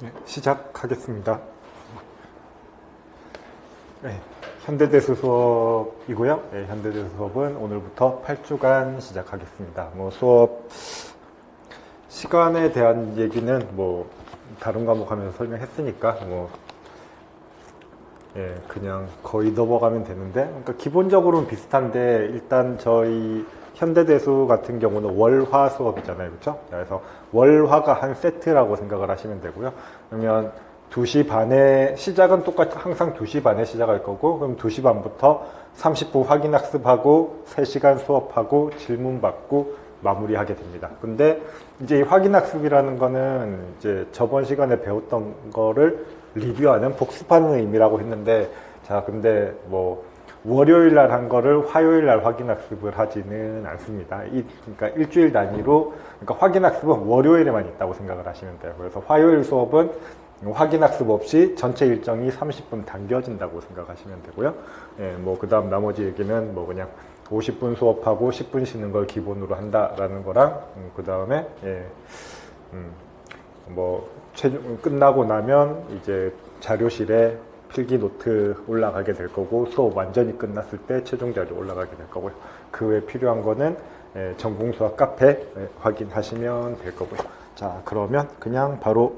네, 시작하겠습니다. 네, 현대대수 수업이고요. 네, 현대대수 수업은 오늘부터 8주간 시작하겠습니다. 수업 시간에 대한 얘기는 다른 과목 하면서 설명했으니까 그냥 거의 넘어가면 되는데, 그러니까 기본적으로는 비슷한데, 일단 저희 현대대수 같은 경우는 월화 수업이잖아요. 그렇죠? 그래서 월화가 한 세트라고 생각을 하시면 되고요. 그러면 2시 반에 시작은 똑같이 항상 2시 반에 시작할 거고, 그럼 2시 반부터 30분 확인 학습하고 3시간 수업하고 질문 받고 마무리하게 됩니다. 근데 이제 이 확인 학습이라는 거는 이제 저번 시간에 배웠던 거를 리뷰하는 복습하는 의미라고 했는데, 자, 근데 월요일 날 한 거를 화요일 날 확인 학습을 하지는 않습니다. 그러니까 일주일 단위로, 그러니까 확인 학습은 월요일에만 있다고 생각을 하시면 돼요. 그래서 화요일 수업은 확인 학습 없이 전체 일정이 30분 당겨진다고 생각하시면 되고요. 그 다음 나머지 얘기는 그냥 50분 수업하고 10분 쉬는 걸 기본으로 한다라는 거랑, 그 다음에, 최종 끝나고 나면 이제 자료실에 필기 노트 올라가게 될 거고, 수업 완전히 끝났을 때 최종 자료 올라가게 될 거고요. 그 외에 필요한 거는 전공수학 카페 확인하시면 될 거고요. 자, 그러면 그냥 바로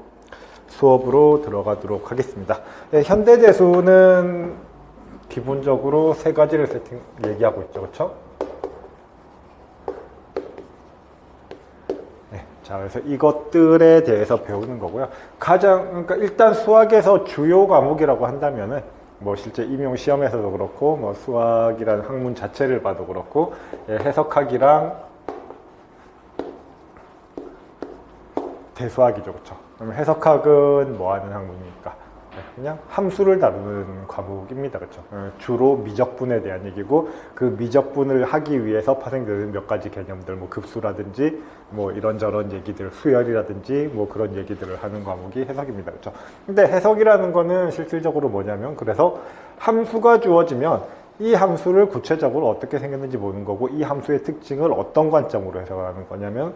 수업으로 들어가도록 하겠습니다. 현대대수는 기본적으로 3가지를 얘기하고 있죠. 그렇죠? 자, 그래서 이것들에 대해서 배우는 거고요. 그러니까 일단 수학에서 주요 과목이라고 한다면은, 실제 임용 시험에서도 그렇고, 수학이라는 학문 자체를 봐도 그렇고, 해석학이랑 대수학이죠. 그렇죠? 그럼 해석학은 뭐 하는 학문입니까? 그냥 함수를 다루는 과목입니다. 그렇죠? 주로 미적분에 대한 얘기고, 그 미적분을 하기 위해서 파생되는 몇 가지 개념들, 급수라든지, 이런저런 얘기들, 수열이라든지, 그런 얘기들을 하는 과목이 해석입니다. 그렇죠? 근데 해석이라는 거는 실질적으로 뭐냐면, 그래서 함수가 주어지면 이 함수를 구체적으로 어떻게 생겼는지 보는 거고, 이 함수의 특징을 어떤 관점으로 해석을 하는 거냐면,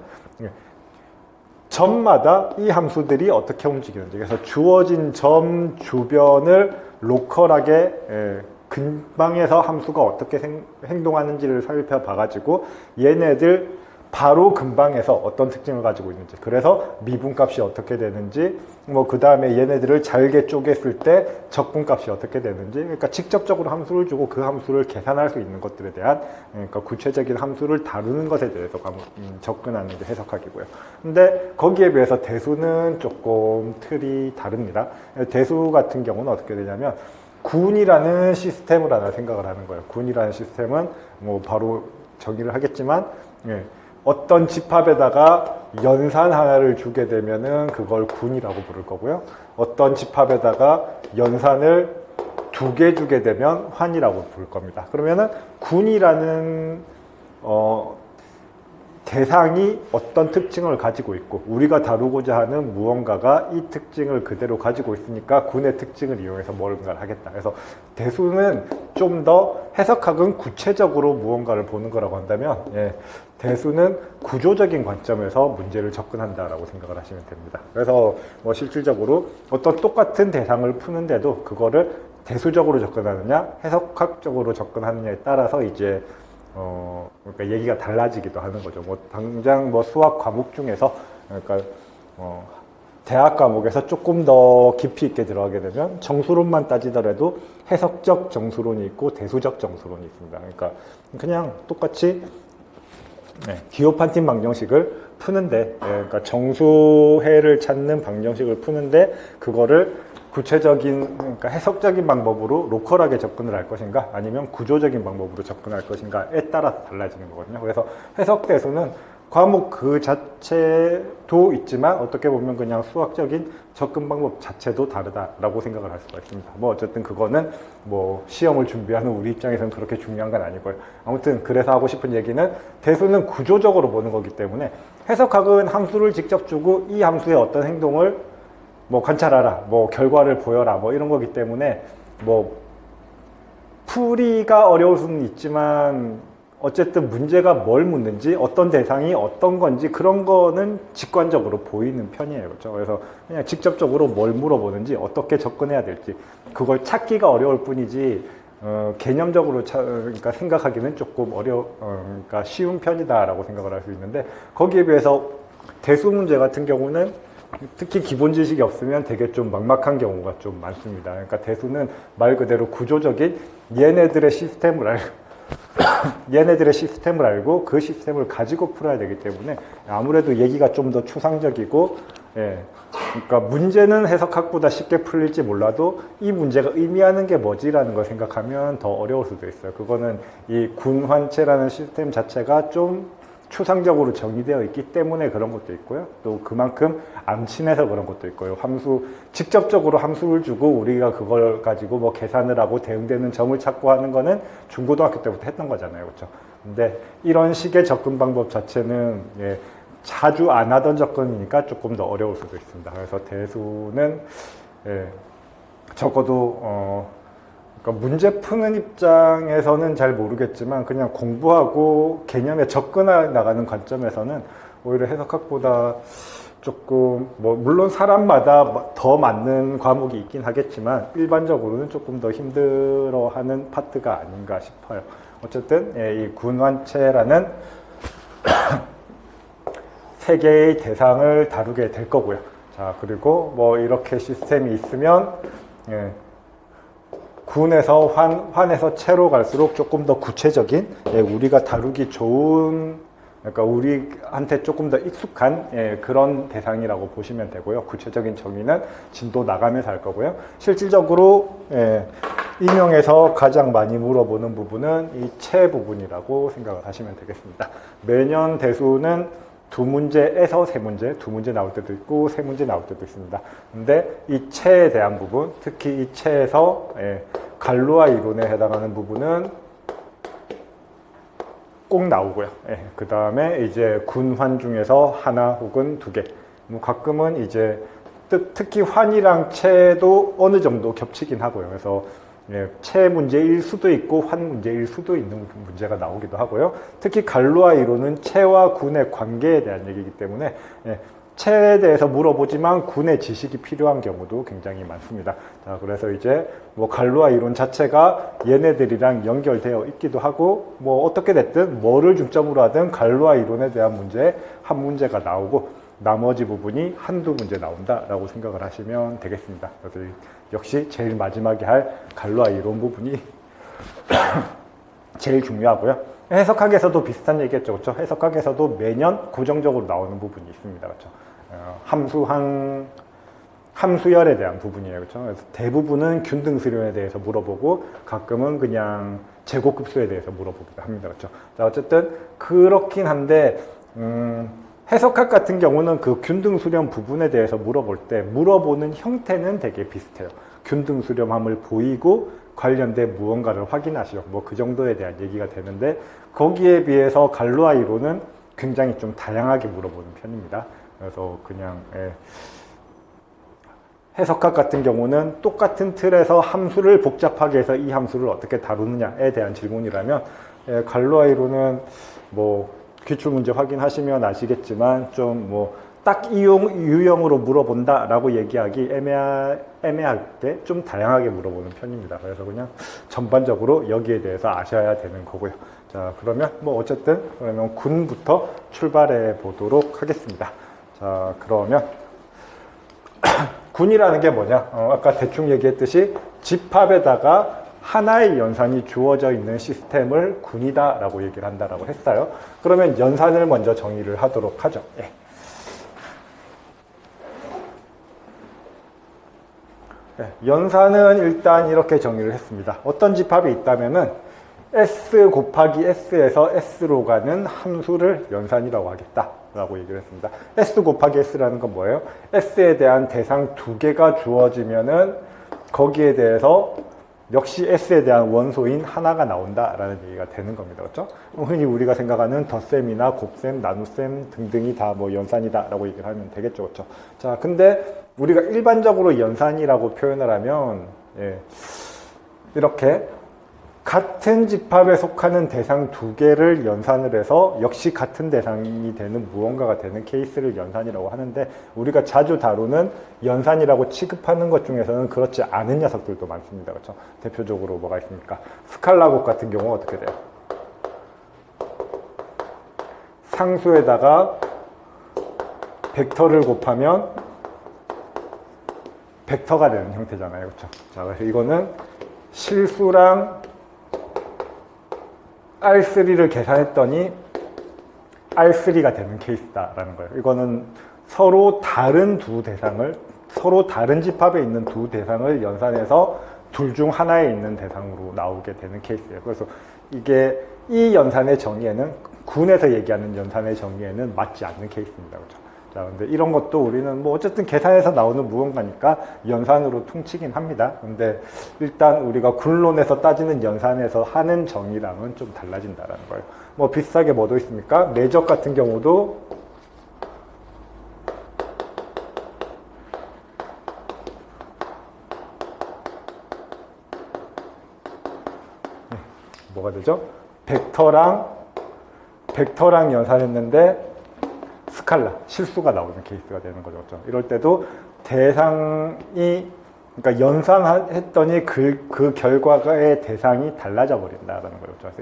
점마다 이 함수들이 어떻게 움직이는지, 그래서 주어진 점 주변을 로컬하게 근방에서 함수가 어떻게 행동하는지를 살펴봐가지고 얘네들 바로 근방에서 어떤 특징을 가지고 있는지, 그래서 미분값이 어떻게 되는지, 그 다음에 얘네들을 잘게 쪼갰을 때 적분값이 어떻게 되는지, 그러니까 직접적으로 함수를 주고 그 함수를 계산할 수 있는 것들에 대한, 그러니까 구체적인 함수를 다루는 것에 대해서 접근하는 게 해석학이고요. 근데 거기에 비해서 대수는 조금 틀이 다릅니다. 대수 같은 경우는 어떻게 되냐면, 군이라는 시스템을 하나 생각을 하는 거예요. 군이라는 시스템은 바로 정의를 하겠지만, 어떤 집합에다가 연산 하나를 주게 되면은 그걸 군이라고 부를 거고요. 어떤 집합에다가 연산을 2개 주게 되면 환이라고 부를 겁니다. 그러면은 군이라는 대상이 어떤 특징을 가지고 있고, 우리가 다루고자 하는 무언가가 이 특징을 그대로 가지고 있으니까 군의 특징을 이용해서 뭔가를 하겠다. 그래서 대수는 좀 더, 해석학은 구체적으로 무언가를 보는 거라고 한다면, 대수는 구조적인 관점에서 문제를 접근한다라고 생각을 하시면 됩니다. 그래서 실질적으로 어떤 똑같은 대상을 푸는데도 그거를 대수적으로 접근하느냐, 해석학적으로 접근하느냐에 따라서 이제 그러니까 얘기가 달라지기도 하는 거죠. 당장 수학 과목 중에서, 그러니까 대학 과목에서 조금 더 깊이 있게 들어가게 되면 정수론만 따지더라도 해석적 정수론이 있고 대수적 정수론이 있습니다. 그러니까 그냥 똑같이 디오판틴 방정식을 푸는데, 그러니까 정수해를 찾는 방정식을 푸는데, 그거를 구체적인, 그러니까 해석적인 방법으로 로컬하게 접근을 할 것인가, 아니면 구조적인 방법으로 접근할 것인가에 따라서 달라지는 거거든요. 그래서 해석 대수는 과목 그 자체도 있지만, 어떻게 보면 그냥 수학적인 접근 방법 자체도 다르다라고 생각을 할 수가 있습니다. 어쨌든 그거는 시험을 준비하는 우리 입장에서는 그렇게 중요한 건 아니고요. 아무튼 그래서 하고 싶은 얘기는, 대수는 구조적으로 보는 거기 때문에, 해석학은 함수를 직접 주고 이 함수의 어떤 행동을 관찰하라, 결과를 보여라, 이런 거기 때문에, 풀이가 어려울 수는 있지만, 어쨌든 문제가 뭘 묻는지, 어떤 대상이 어떤 건지 그런 거는 직관적으로 보이는 편이에요. 그렇죠? 그래서 그냥 직접적으로 뭘 물어보는지, 어떻게 접근해야 될지 그걸 찾기가 어려울 뿐이지 개념적으로 그러니까 생각하기는 조금 그러니까 쉬운 편이다라고 생각을 할 수 있는데, 거기에 비해서 대수 문제 같은 경우는 특히 기본 지식이 없으면 되게 좀 막막한 경우가 좀 많습니다. 그러니까 대수는 말 그대로 구조적인 얘네들의 시스템을 알고 그 시스템을 가지고 풀어야 되기 때문에 아무래도 얘기가 좀 더 추상적이고, 예, 그러니까 문제는 해석학보다 쉽게 풀릴지 몰라도 이 문제가 의미하는 게 뭐지라는 걸 생각하면 더 어려울 수도 있어요. 그거는 이 군환체라는 시스템 자체가 좀 추상적으로 정의되어 있기 때문에 그런 것도 있고요. 또 그만큼 안 친해서 그런 것도 있고요. 직접적으로 함수를 주고 우리가 그걸 가지고 뭐 계산을 하고 대응되는 점을 찾고 하는 거는 중고등학교 때부터 했던 거잖아요. 그렇죠? 근데 이런 식의 접근 방법 자체는, 예, 자주 안 하던 접근이니까 조금 더 어려울 수도 있습니다. 그래서 대수는, 예, 적어도 그러니까 문제 푸는 입장에서는 잘 모르겠지만 그냥 공부하고 개념에 접근해 나가는 관점에서는 오히려 해석학보다 조금, 뭐 물론 사람마다 더 맞는 과목이 있긴 하겠지만 일반적으로는 조금 더 힘들어하는 파트가 아닌가 싶어요. 어쨌든, 예, 이 군환체라는 세 개의 대상을 다루게 될 거고요. 자, 그리고 뭐 이렇게 시스템이 있으면, 예, 군에서 환에서 체로 갈수록 조금 더 구체적인, 예, 우리가 다루기 좋은, 그러니까 우리한테 조금 더 익숙한, 예, 그런 대상이라고 보시면 되고요. 구체적인 정의는 진도 나가면서 할 거고요. 실질적으로, 예, 임용에서 가장 많이 물어보는 부분은 이 체 부분이라고 생각을 하시면 되겠습니다. 매년 대수는 두 문제에서 세 문제, 두 문제 나올 때도 있고 세 문제 나올 때도 있습니다. 근데 이 체에 대한 부분, 특히 이 체에서, 예, 갈루아 이론에 해당하는 부분은 꼭 나오고요. 예, 그 다음에 이제 군환 중에서 하나 혹은 두 개. 뭐 가끔은 이제 특히 환이랑 체도 어느 정도 겹치긴 하고요. 그래서, 예, 체 문제일 수도 있고 환 문제일 수도 있는 문제가 나오기도 하고요. 특히 갈루아 이론은 체와 군의 관계에 대한 얘기이기 때문에, 예, 체에 대해서 물어보지만 군의 지식이 필요한 경우도 굉장히 많습니다. 자, 그래서 이제 뭐 갈루아 이론 자체가 얘네들이랑 연결되어 있기도 하고, 뭐 어떻게 됐든 뭐를 중점으로 하든 갈루아 이론에 대한 문제 한 문제가 나오고 나머지 부분이 한두 문제 나온다라고 생각을 하시면 되겠습니다. 그래서 역시 제일 마지막에 할 갈루아 이론 부분이 제일 중요하고요. 해석학에서도 비슷한 얘기했죠. 그렇죠? 해석학에서도 매년 고정적으로 나오는 부분이 있습니다. 그렇죠? 함수열에 대한 부분이에요. 그렇죠? 그래서 대부분은 균등수렴에 대해서 물어보고 가끔은 그냥 제곱급수에 대해서 물어보기도 합니다. 그렇죠? 자, 어쨌든 그렇긴 한데, 해석학 같은 경우는 그 균등수렴 부분에 대해서 물어볼 때 물어보는 형태는 되게 비슷해요. 균등수렴함을 보이고 관련된 무언가를 확인하시오. 뭐 그 정도에 대한 얘기가 되는데, 거기에 비해서 갈루아 이론은 굉장히 좀 다양하게 물어보는 편입니다. 그래서 그냥, 예, 해석학 같은 경우는 똑같은 틀에서 함수를 복잡하게 해서 이 함수를 어떻게 다루느냐에 대한 질문이라면, 예, 갈루아 이론은 뭐 기출문제 확인하시면 아시겠지만 좀 뭐 딱 유형으로 물어본다라고 얘기하기 애매할 때 좀 다양하게 물어보는 편입니다. 그래서 그냥 전반적으로 여기에 대해서 아셔야 되는 거고요. 자, 그러면 뭐 어쨌든 그러면 군부터 출발해 보도록 하겠습니다. 자, 그러면 군이라는 게 뭐냐? 아까 대충 얘기했듯이 집합에다가 하나의 연산이 주어져 있는 시스템을 군이다라고 얘기를 한다라고 했어요. 그러면 연산을 먼저 정의를 하도록 하죠. 예. 연산은 일단 이렇게 정의를 했습니다. 어떤 집합이 있다면은 S 곱하기 S에서 S로 가는 함수를 연산이라고 하겠다라고 얘기를 했습니다. S 곱하기 S라는 건 뭐예요? S에 대한 대상 두 개가 주어지면은 거기에 대해서 역시 S에 대한 원소인 하나가 나온다라는 얘기가 되는 겁니다. 그렇죠? 흔히 우리가 생각하는 덧셈이나 곱셈, 나눗셈 등등이 다 뭐 연산이다라고 얘기를 하면 되겠죠. 그렇죠? 자, 근데 우리가 일반적으로 연산이라고 표현을 하면, 예, 이렇게 같은 집합에 속하는 대상 두 개를 연산을 해서 역시 같은 대상이 되는 무언가가 되는 케이스를 연산이라고 하는데, 우리가 자주 다루는 연산이라고 취급하는 것 중에서는 그렇지 않은 녀석들도 많습니다. 그렇죠? 대표적으로 뭐가 있습니까? 스칼라곡 같은 경우는 어떻게 돼요? 상수에다가 벡터를 곱하면 벡터가 되는 형태잖아요. 그렇죠? 자, 그래서 이거는 실수랑 R3를 계산했더니 R3가 되는 케이스다라는 거예요. 이거는 서로 다른 두 대상을, 서로 다른 집합에 있는 두 대상을 연산해서 둘 중 하나에 있는 대상으로 나오게 되는 케이스예요. 그래서 이게 이 연산의 정의에는, 군에서 얘기하는 연산의 정의에는 맞지 않는 케이스입니다. 그렇죠? 자, 근데 이런 것도 우리는 뭐 어쨌든 계산에서 나오는 무언가니까 연산으로 퉁치긴 합니다. 근데 일단 우리가 군론에서 따지는 연산에서 하는 정의랑은 좀 달라진다라는 거예요. 뭐 비슷하게 뭐도 있습니까? 내적 같은 경우도 뭐가 되죠? 벡터랑 연산했는데 스칼라, 실수가 나오는 케이스가 되는 거죠. 그렇죠? 이럴 때도 대상이, 그러니까 연산했더니 그 결과의 대상이 달라져 버린다라는 거죠. 그래서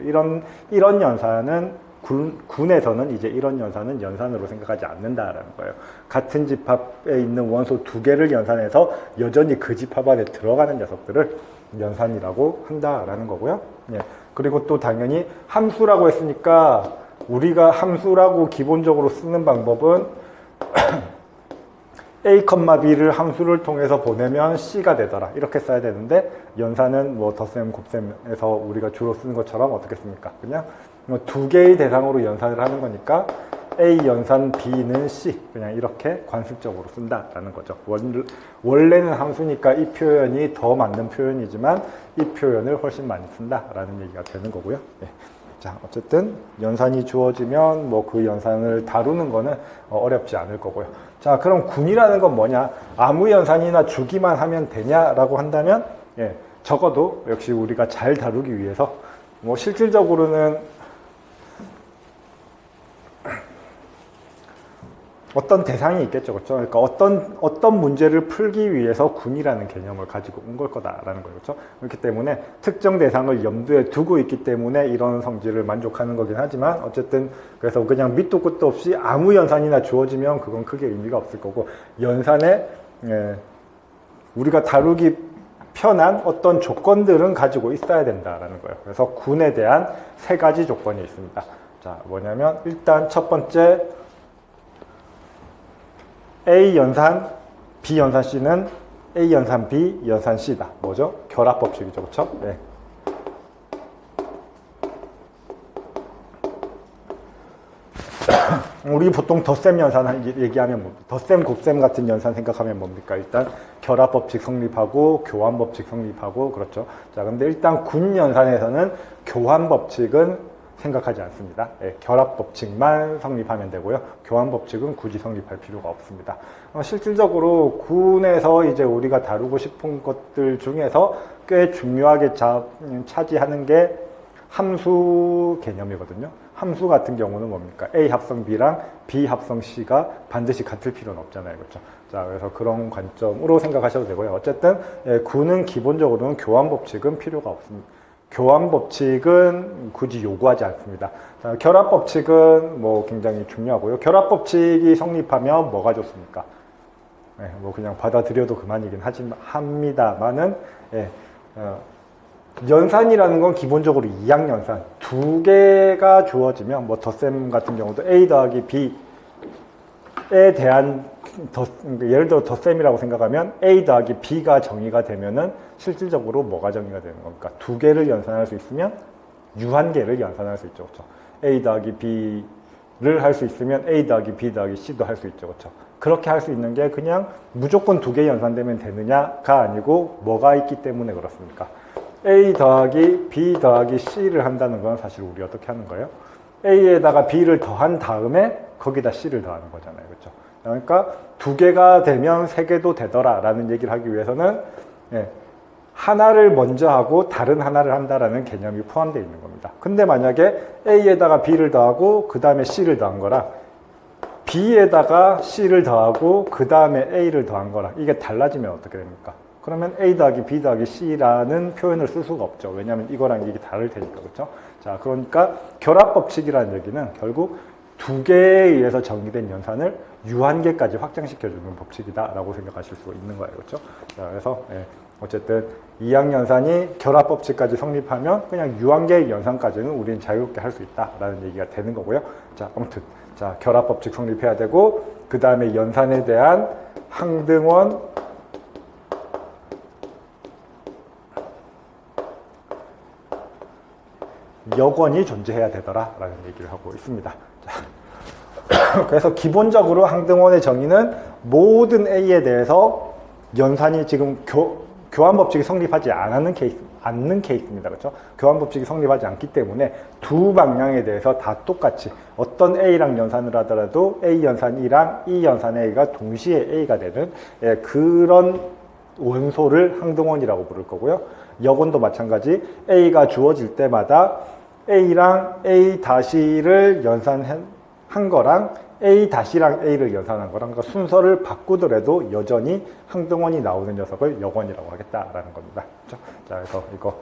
이런 연산은 군에서는 이제 이런 연산은 연산으로 생각하지 않는다라는 거예요. 같은 집합에 있는 원소 두 개를 연산해서 여전히 그 집합 안에 들어가는 녀석들을 연산이라고 한다라는 거고요. 예. 그리고 또 당연히 함수라고 했으니까 우리가 함수라고 기본적으로 쓰는 방법은 A, B를 함수를 통해서 보내면 C가 되더라, 이렇게 써야 되는데, 연산은 뭐 덧셈, 곱셈에서 우리가 주로 쓰는 것처럼 어떻게 씁니까? 그냥 뭐 두 개의 대상으로 연산을 하는 거니까 A 연산 B는 C, 그냥 이렇게 관습적으로 쓴다라는 거죠. 원래는 함수니까 이 표현이 더 맞는 표현이지만 이 표현을 훨씬 많이 쓴다라는 얘기가 되는 거고요. 예. 자, 어쨌든 연산이 주어지면 뭐 그 연산을 다루는 거는 어렵지 않을 거고요. 자, 그럼 군이라는 건 뭐냐? 아무 연산이나 주기만 하면 되냐라고 한다면, 예, 적어도 역시 우리가 잘 다루기 위해서 뭐 실질적으로는 어떤 대상이 있겠죠. 그렇죠? 그러니까 어떤 문제를 풀기 위해서 군이라는 개념을 가지고 온 걸 거다라는 거죠. 그렇죠? 그렇기 때문에 특정 대상을 염두에 두고 있기 때문에 이런 성질을 만족하는 거긴 하지만, 어쨌든 그래서 그냥 밑도 끝도 없이 아무 연산이나 주어지면 그건 크게 의미가 없을 거고, 연산에 우리가 다루기 편한 어떤 조건들은 가지고 있어야 된다라는 거예요. 그래서 군에 대한 세 가지 조건이 있습니다. 자, 뭐냐면 일단 첫 번째, A 연산, B 연산 C는 A 연산 B 연산 C다. 뭐죠? 결합법칙이죠. 그렇죠? 네. 우리 보통 덧셈 연산 얘기하면 뭐, 덧셈, 곱셈 같은 연산 생각하면 뭡니까? 일단 결합법칙 성립하고 교환법칙 성립하고, 그렇죠? 자, 근데 일단 군 연산에서는 교환법칙은 생각하지 않습니다. 예, 결합법칙만 성립하면 되고요. 교환법칙은 굳이 성립할 필요가 없습니다. 실질적으로 군에서 이제 우리가 다루고 싶은 것들 중에서 꽤 중요하게 차지하는 게 함수 개념이거든요. 함수 같은 경우는 뭡니까? A 합성 B랑 B 합성 C가 반드시 같을 필요는 없잖아요. 그렇죠? 자, 그래서 그런 관점으로 생각하셔도 되고요. 어쨌든 군은 기본적으로는 교환법칙은 필요가 없습니다. 교환법칙은 굳이 요구하지 않습니다. 자, 결합법칙은 뭐 굉장히 중요하고요. 결합법칙이 성립하면 뭐가 좋습니까? 네, 뭐 그냥 받아들여도 그만이긴 합니다만은, 예, 연산이라는 건 기본적으로 이항연산 두 개가 주어지면, 뭐 덧셈 같은 경우도 A 더하기 B에 대한 예를 들어 덧셈이라고 생각하면 A 더하기 B가 정의가 되면은 실질적으로 뭐가 정의가 되는 겁니까? 두 개를 연산할 수 있으면 유한계를 연산할 수 있죠. 그렇죠? A 더하기 B를 할 수 있으면 A 더하기 B 더하기 C도 할 수 있죠. 그렇죠? 그렇게 할 수 있는 게 그냥 무조건 두 개 연산되면 되느냐가 아니고 뭐가 있기 때문에 그렇습니까? A 더하기 B 더하기 C를 한다는 건 사실 우리 어떻게 하는 거예요? A에다가 B를 더한 다음에 거기다 C를 더하는 거잖아요. 그렇죠? 그러니까 두 개가 되면 세 개도 되더라 라는 얘기를 하기 위해서는, 예, 하나를 먼저 하고 다른 하나를 한다라는 개념이 포함되어 있는 겁니다. 근데 만약에 A에다가 B를 더하고 그 다음에 C를 더한 거랑 B에다가 C를 더하고 그 다음에 A를 더한 거랑 이게 달라지면 어떻게 됩니까? 그러면 A 더하기 B 더하기 C라는 표현을 쓸 수가 없죠. 왜냐하면 이거랑 이게 다를 테니까. 그렇죠? 자, 그러니까 결합법칙이라는 얘기는 결국 두 개에 의해서 정의된 연산을 유한계까지 확장시켜주는 법칙이다라고 생각하실 수 있는 거예요. 그렇죠? 자, 그래서 어쨌든 이항연산이 결합법칙까지 성립하면 그냥 유한계 연산까지는 우리는 자유롭게 할 수 있다라는 얘기가 되는 거고요. 자, 아무튼 자, 결합법칙 성립해야 되고 그 다음에 연산에 대한 항등원 여건이 존재해야 되더라라는 얘기를 하고 있습니다. 자, 그래서 기본적으로 항등원의 정의는 모든 A에 대해서 연산이 지금 교환법칙이 성립하지 않는 케이스입니다. 그렇죠? 교환법칙이 성립하지 않기 때문에 두 방향에 대해서 다 똑같이 어떤 A랑 연산을 하더라도 A 연산 E랑 E 연산 A가 동시에 A가 되는 그런 원소를 항등원이라고 부를 거고요. 여건도 마찬가지 A가 주어질 때마다 A랑 A-를 연산한 거랑 A-랑 A를 연산한 거랑 그러니까 순서를 바꾸더라도 여전히 항등원이 나오는 녀석을 여건이라고 하겠다라는 겁니다. 그렇죠? 자, 그래서 이거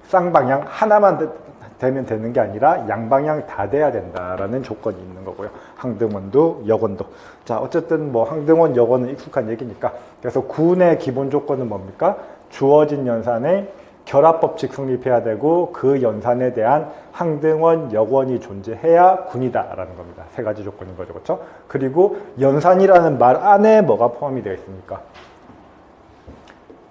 쌍방향 하나만 되면 되는 게 아니라 양방향 다 돼야 된다라는 조건이 있는 거고요. 항등원도 여건도. 자, 어쨌든 뭐 항등원, 여건은 익숙한 얘기니까. 그래서 군의 기본 조건은 뭡니까? 주어진 연산에 결합법칙 성립해야 되고 그 연산에 대한 항등원, 여건이 존재해야 군이다라는 겁니다. 세 가지 조건인 거죠. 그렇죠? 그리고 연산이라는 말 안에 뭐가 포함이 되어 있습니까?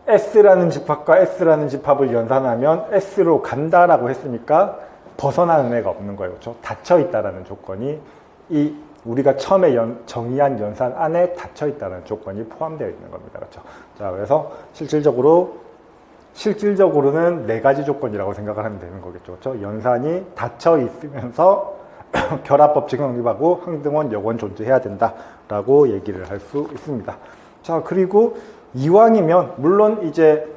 S라는 집합과 S라는 집합을 연산하면 S로 간다라고 했으니까 벗어나는 애가 없는 거예요. 그렇죠? 닫혀 있다라는 조건이 이 우리가 처음에 정의한 연산 안에 닫혀 있다는 조건이 포함되어 있는 겁니다. 그렇죠? 자, 그래서 실질적으로는 네 가지 조건이라고 생각을 하면 되는 거겠죠. 그렇죠? 연산이 닫혀 있으면서 결합법칙 성립하고 항등원, 여건 존재해야 된다라고 얘기를 할 수 있습니다. 자, 그리고 이왕이면 물론 이제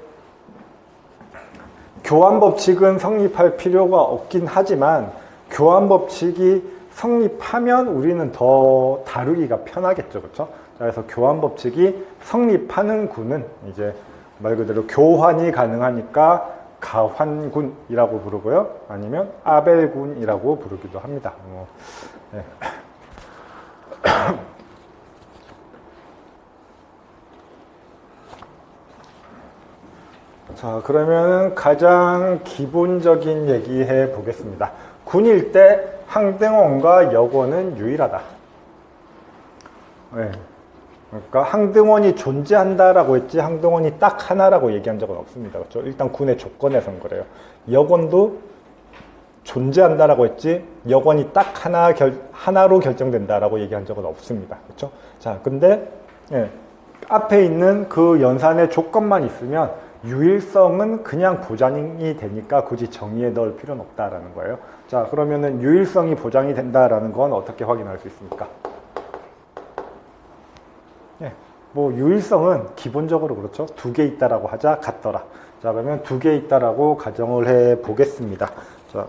교환법칙은 성립할 필요가 없긴 하지만 교환법칙이 성립하면 우리는 더 다루기가 편하겠죠. 그렇죠? 자, 그래서 교환법칙이 성립하는 군은 이제 말 그대로 교환이 가능하니까 가환군이라고 부르고요. 아니면 아벨군이라고 부르기도 합니다. 네. 자, 그러면 가장 기본적인 얘기해 보겠습니다. 군일 때 항등원과 여건은 유일하다. 네. 그러니까 항등원이 존재한다라고 했지 항등원이 딱 하나라고 얘기한 적은 없습니다. 그렇죠? 일단 군의 조건에선 그래요. 여건도 존재한다라고 했지 여건이 딱 하나로 결정된다라고 얘기한 적은 없습니다. 그렇죠? 자, 근데 앞에 있는 그 연산의 조건만 있으면 유일성은 그냥 보장이 되니까 굳이 정의에 넣을 필요는 없다라는 거예요. 자, 그러면은 유일성이 보장이 된다라는 건 어떻게 확인할 수 있습니까? 뭐 유일성은 기본적으로 그렇죠. 두 개 있다라고 하자 같더라. 자, 그러면 두 개 있다라고 가정을 해 보겠습니다. 자,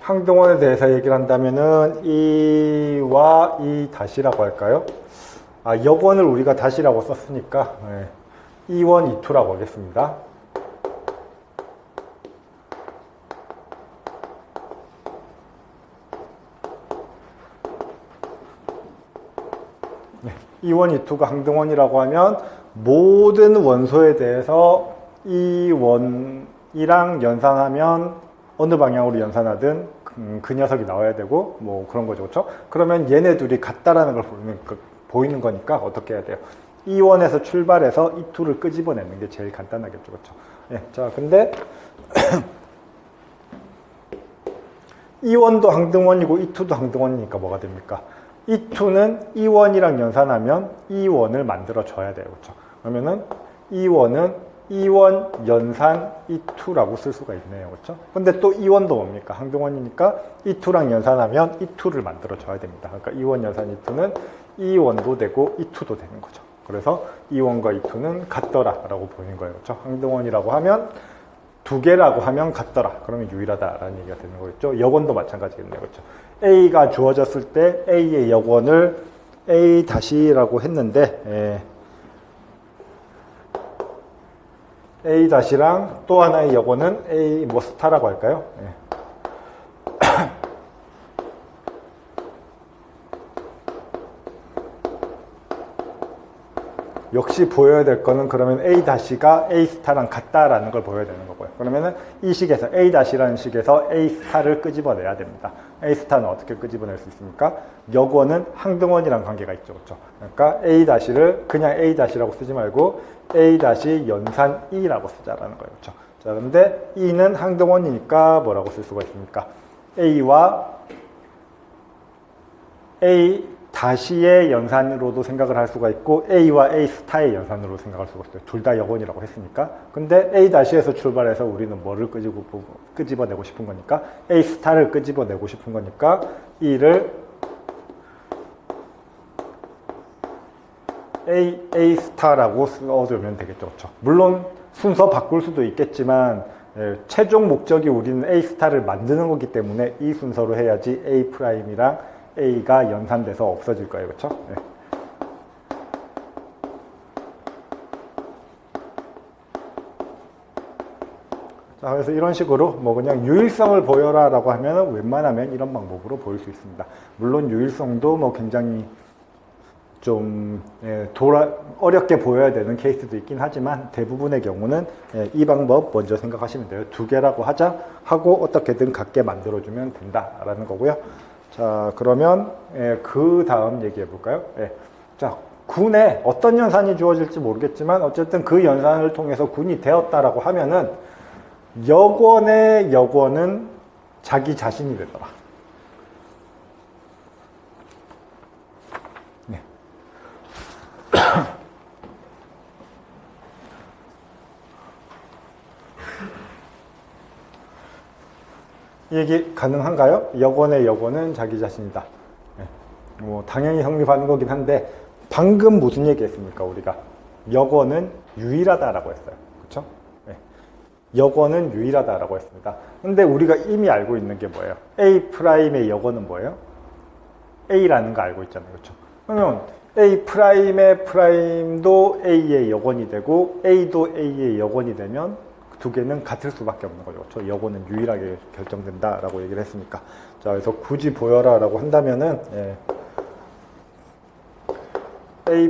항등원에 대해서 얘기를 한다면은 이와 이 다시라고 할까요? 아, 여건을 우리가 다시라고 썼으니까 이원 이투라고 하겠습니다. 이원, 이투가 항등원이라고 하면 모든 원소에 대해서 이 원이랑 연산하면 어느 방향으로 연산하든 그 녀석이 나와야 되고 뭐 그런 거죠. 그렇죠? 그러면 얘네 둘이 같다라는 걸 보이는 거니까 어떻게 해야 돼요? 이 원에서 출발해서 이 투를 끄집어내는 게 제일 간단하겠죠. 그렇죠? 예, 자, 근데 이 원도 항등원이고 이 투도 항등원이니까 뭐가 됩니까? 이 투는 이 원이랑 연산하면 이 원을 만들어 줘야 돼요. 그렇죠? 그러면은 이 원은 이 원 연산 이 투라고 쓸 수가 있네요. 그렇죠? 근데 또 이 원도 뭡니까? 항등원이니까 이 투랑 연산하면 이 투를 만들어 줘야 됩니다. 그러니까 이 원 연산 이 투는 E1도 되고 E2도 되는 거죠. 그래서 E1과 E2는 같더라라고 보이는 거예요. 그렇죠? 항등원이라고 하면 두 개라고 하면 같더라. 그러면 유일하다라는 얘기가 되는 거겠죠. 여건도 마찬가지겠네요. 그렇죠? A가 주어졌을 때 A의 여건을 A-라고 했는데 A-랑 또 하나의 여건은 A 스타라고 할까요? 역시 보여야 될 거는 그러면 A-가 A-랑 같다라는 걸 보여야 되는 거고요. 그러면은 이 식에서 A-라는 식에서 A-를 끄집어내야 됩니다. A-는 어떻게 끄집어낼 수 있습니까? 여건은 항등원이랑 관계가 있죠. 그렇죠? 그러니까 A-를 그냥 A-라고 쓰지 말고 A-연산 E라고 쓰자라는 거예요. 그렇죠? 자, 그런데 E는 항등원이니까 뭐라고 쓸 수가 있습니까? A와 A-의 연산으로도 생각을 할 수가 있고 A와 A-의 연산으로 생각할 수가 있어요. 둘 다 여건이라고 했으니까. 근데 A-에서 출발해서 우리는 뭐를 끄집어내고 싶은 거니까 A-를 끄집어내고 싶은 거니까 E를 A-라고 써주면 되겠죠. 그렇죠? 물론 순서 바꿀 수도 있겠지만 최종 목적이 우리는 A-를 만드는 거기 때문에 이 순서로 해야지 A'이랑 A가 연산돼서 없어질 거예요. 그렇죠? 네. 자, 그래서 이런 식으로 뭐 그냥 유일성을 보여라 라고 하면 웬만하면 이런 방법으로 보일 수 있습니다. 물론 유일성도 뭐 굉장히 좀 어렵게 보여야 되는 케이스도 있긴 하지만 대부분의 경우는 이 방법 먼저 생각하시면 돼요. 두 개라고 하자 하고 어떻게든 같게 만들어주면 된다라는 거고요. 자, 그러면 그 다음 얘기해 볼까요? 자, 군에 어떤 연산이 주어질지 모르겠지만 어쨌든 그 연산을 통해서 군이 되었다라고 하면은 여권의 여권은 자기 자신이 되더라. 네. 이 얘기 가능한가요? 여권의 여권은 자기 자신이다. 뭐 당연히 성립하는 거긴 한데 방금 무슨 얘기 했습니까? 우리가 여권은 유일하다라고 했어요. 그렇죠? 여권은 유일하다라고 했습니다. 근데 우리가 이미 알고 있는 게 뭐예요? A'의 여권은 뭐예요? A라는 거 알고 있잖아요. 그렇죠? 그러면 A'의 프라임도 A의 여권이 되고 A도 A의 여권이 되면 두 개는 같을 수밖에 없는 거죠. 그렇죠? 여권은 유일하게 결정된다라고 얘기를 했으니까. 자, 그래서 굳이 보여라라고 한다면은 A''의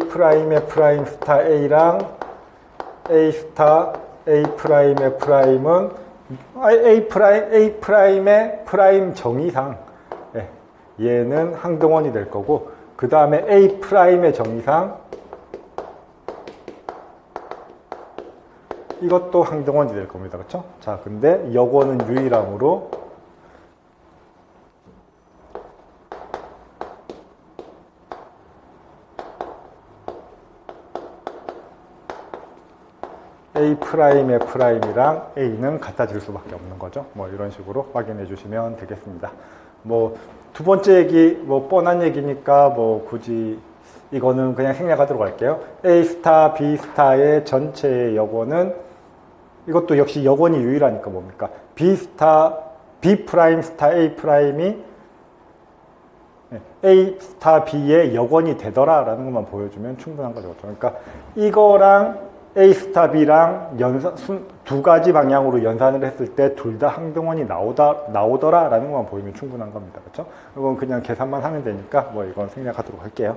프라임 스타 A랑 A 스타 A''의 프라임은 A''의 프라임 정의상 얘는 항등원이 될 거고 그 다음에 A''의 정의상 이것도 항등원이 될 겁니다. 그렇죠? 자, 근데 여권은 유일함으로 A''의 프라임이랑 A는 같아질 수밖에 없는 거죠. 뭐 이런 식으로 확인해 주시면 되겠습니다. 뭐 두 번째 얘기 뭐 뻔한 얘기니까 뭐 굳이 이거는 그냥 생략하도록 할게요. A 스타, B 스타의 전체의 여권은 이것도 역시 여권이 유일하니까 뭡니까? B 프라임 스타 A 프라임이 A 스타 B의 여권이 되더라라는 것만 보여주면 충분한 거죠. 그러니까 이거랑 A 스타 B랑 두 가지 방향으로 연산을 했을 때 둘 다 항등원이 나오더라라는 것만 보이면 충분한 겁니다. 그렇죠? 이건 그냥 계산만 하면 되니까 뭐 이건 생략하도록 할게요.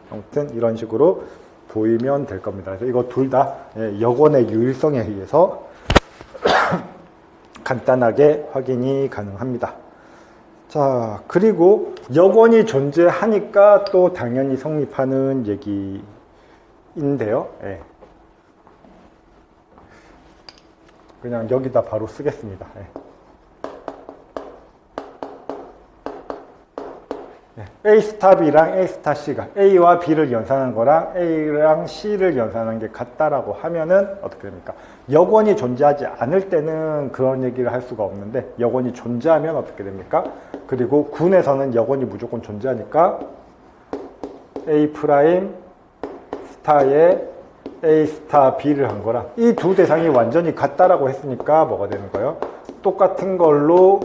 아무튼 이런 식으로 보이면 될 겁니다. 그래서 이거 둘 다 여권의 유일성에 의해서 간단하게 확인이 가능합니다. 자, 그리고 여권이 존재하니까 또 당연히 성립하는 얘기인데요. 그냥 여기다 바로 쓰겠습니다. A 스타 B랑 A 스타 C가 A와 B를 연산한 거랑 A랑 C를 연산한 게 같다라고 하면은 어떻게 됩니까? 여권이 존재하지 않을 때는 그런 얘기를 할 수가 없는데 여권이 존재하면 어떻게 됩니까? 그리고 군에서는 여권이 무조건 존재하니까 A 프라임 스타에 A 스타 B를 한 거라 이 두 대상이 완전히 같다라고 했으니까 뭐가 되는 거예요? 똑같은 걸로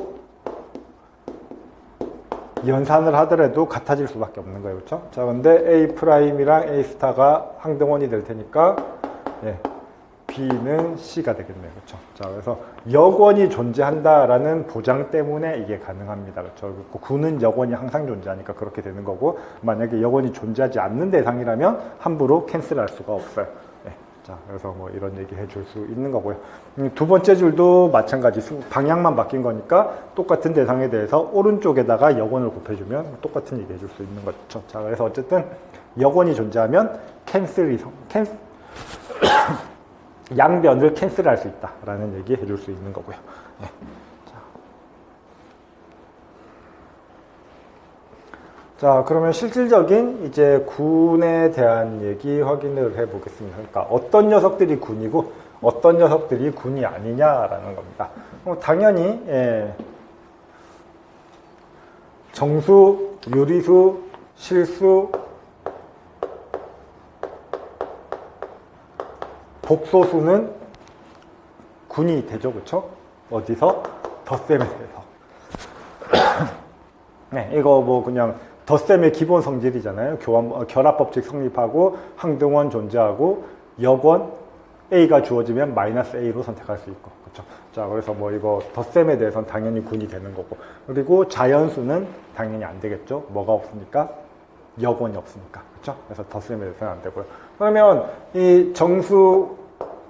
연산을 하더라도 같아질 수밖에 없는 거예요. 그렇죠? 자, 근데 A 프라임이랑 A 스타가 항등원이 될 테니까 예, B는 C가 되겠네요. 그렇죠? 자, 그래서 역원이 존재한다라는 보장 때문에 이게 가능합니다. 그렇죠? 구는 역원이 항상 존재하니까 그렇게 되는 거고 만약에 역원이 존재하지 않는 대상이라면 함부로 캔슬할 수가 없어요. 예, 자, 그래서 뭐 이런 얘기 해줄 수 있는 거고요. 두 번째 줄도 마찬가지 방향만 바뀐 거니까 똑같은 대상에 대해서 오른쪽에다가 역원을 곱해주면 똑같은 얘기 해줄 수 있는 거죠. 자, 그래서 어쨌든 역원이 존재하면 양변을 캔슬할 수 있다라는 얘기 해줄 수 있는 거고요. 네. 자, 그러면 실질적인 이제 군에 대한 얘기 확인을 해 보겠습니다. 그러니까 어떤 녀석들이 군이고 어떤 녀석들이 군이 아니냐라는 겁니다. 당연히 정수, 유리수, 실수, 복소수는 군이 되죠, 그렇죠? 어디서? 덧셈에 대해서. 네, 이거 뭐 그냥 덧셈의 기본 성질이잖아요. 결합법칙 성립하고 항등원 존재하고 역원 A가 주어지면 마이너스 A로 선택할 수 있고, 그렇죠? 자, 그래서 뭐 이거 덧셈에 대해서는 당연히 군이 되는 거고, 그리고 자연수는 당연히 안 되겠죠. 뭐가 없으니까? 역원이 없으니까, 그렇죠? 그래서 덧셈에 대해서는 안 되고요. 그러면 이 정수,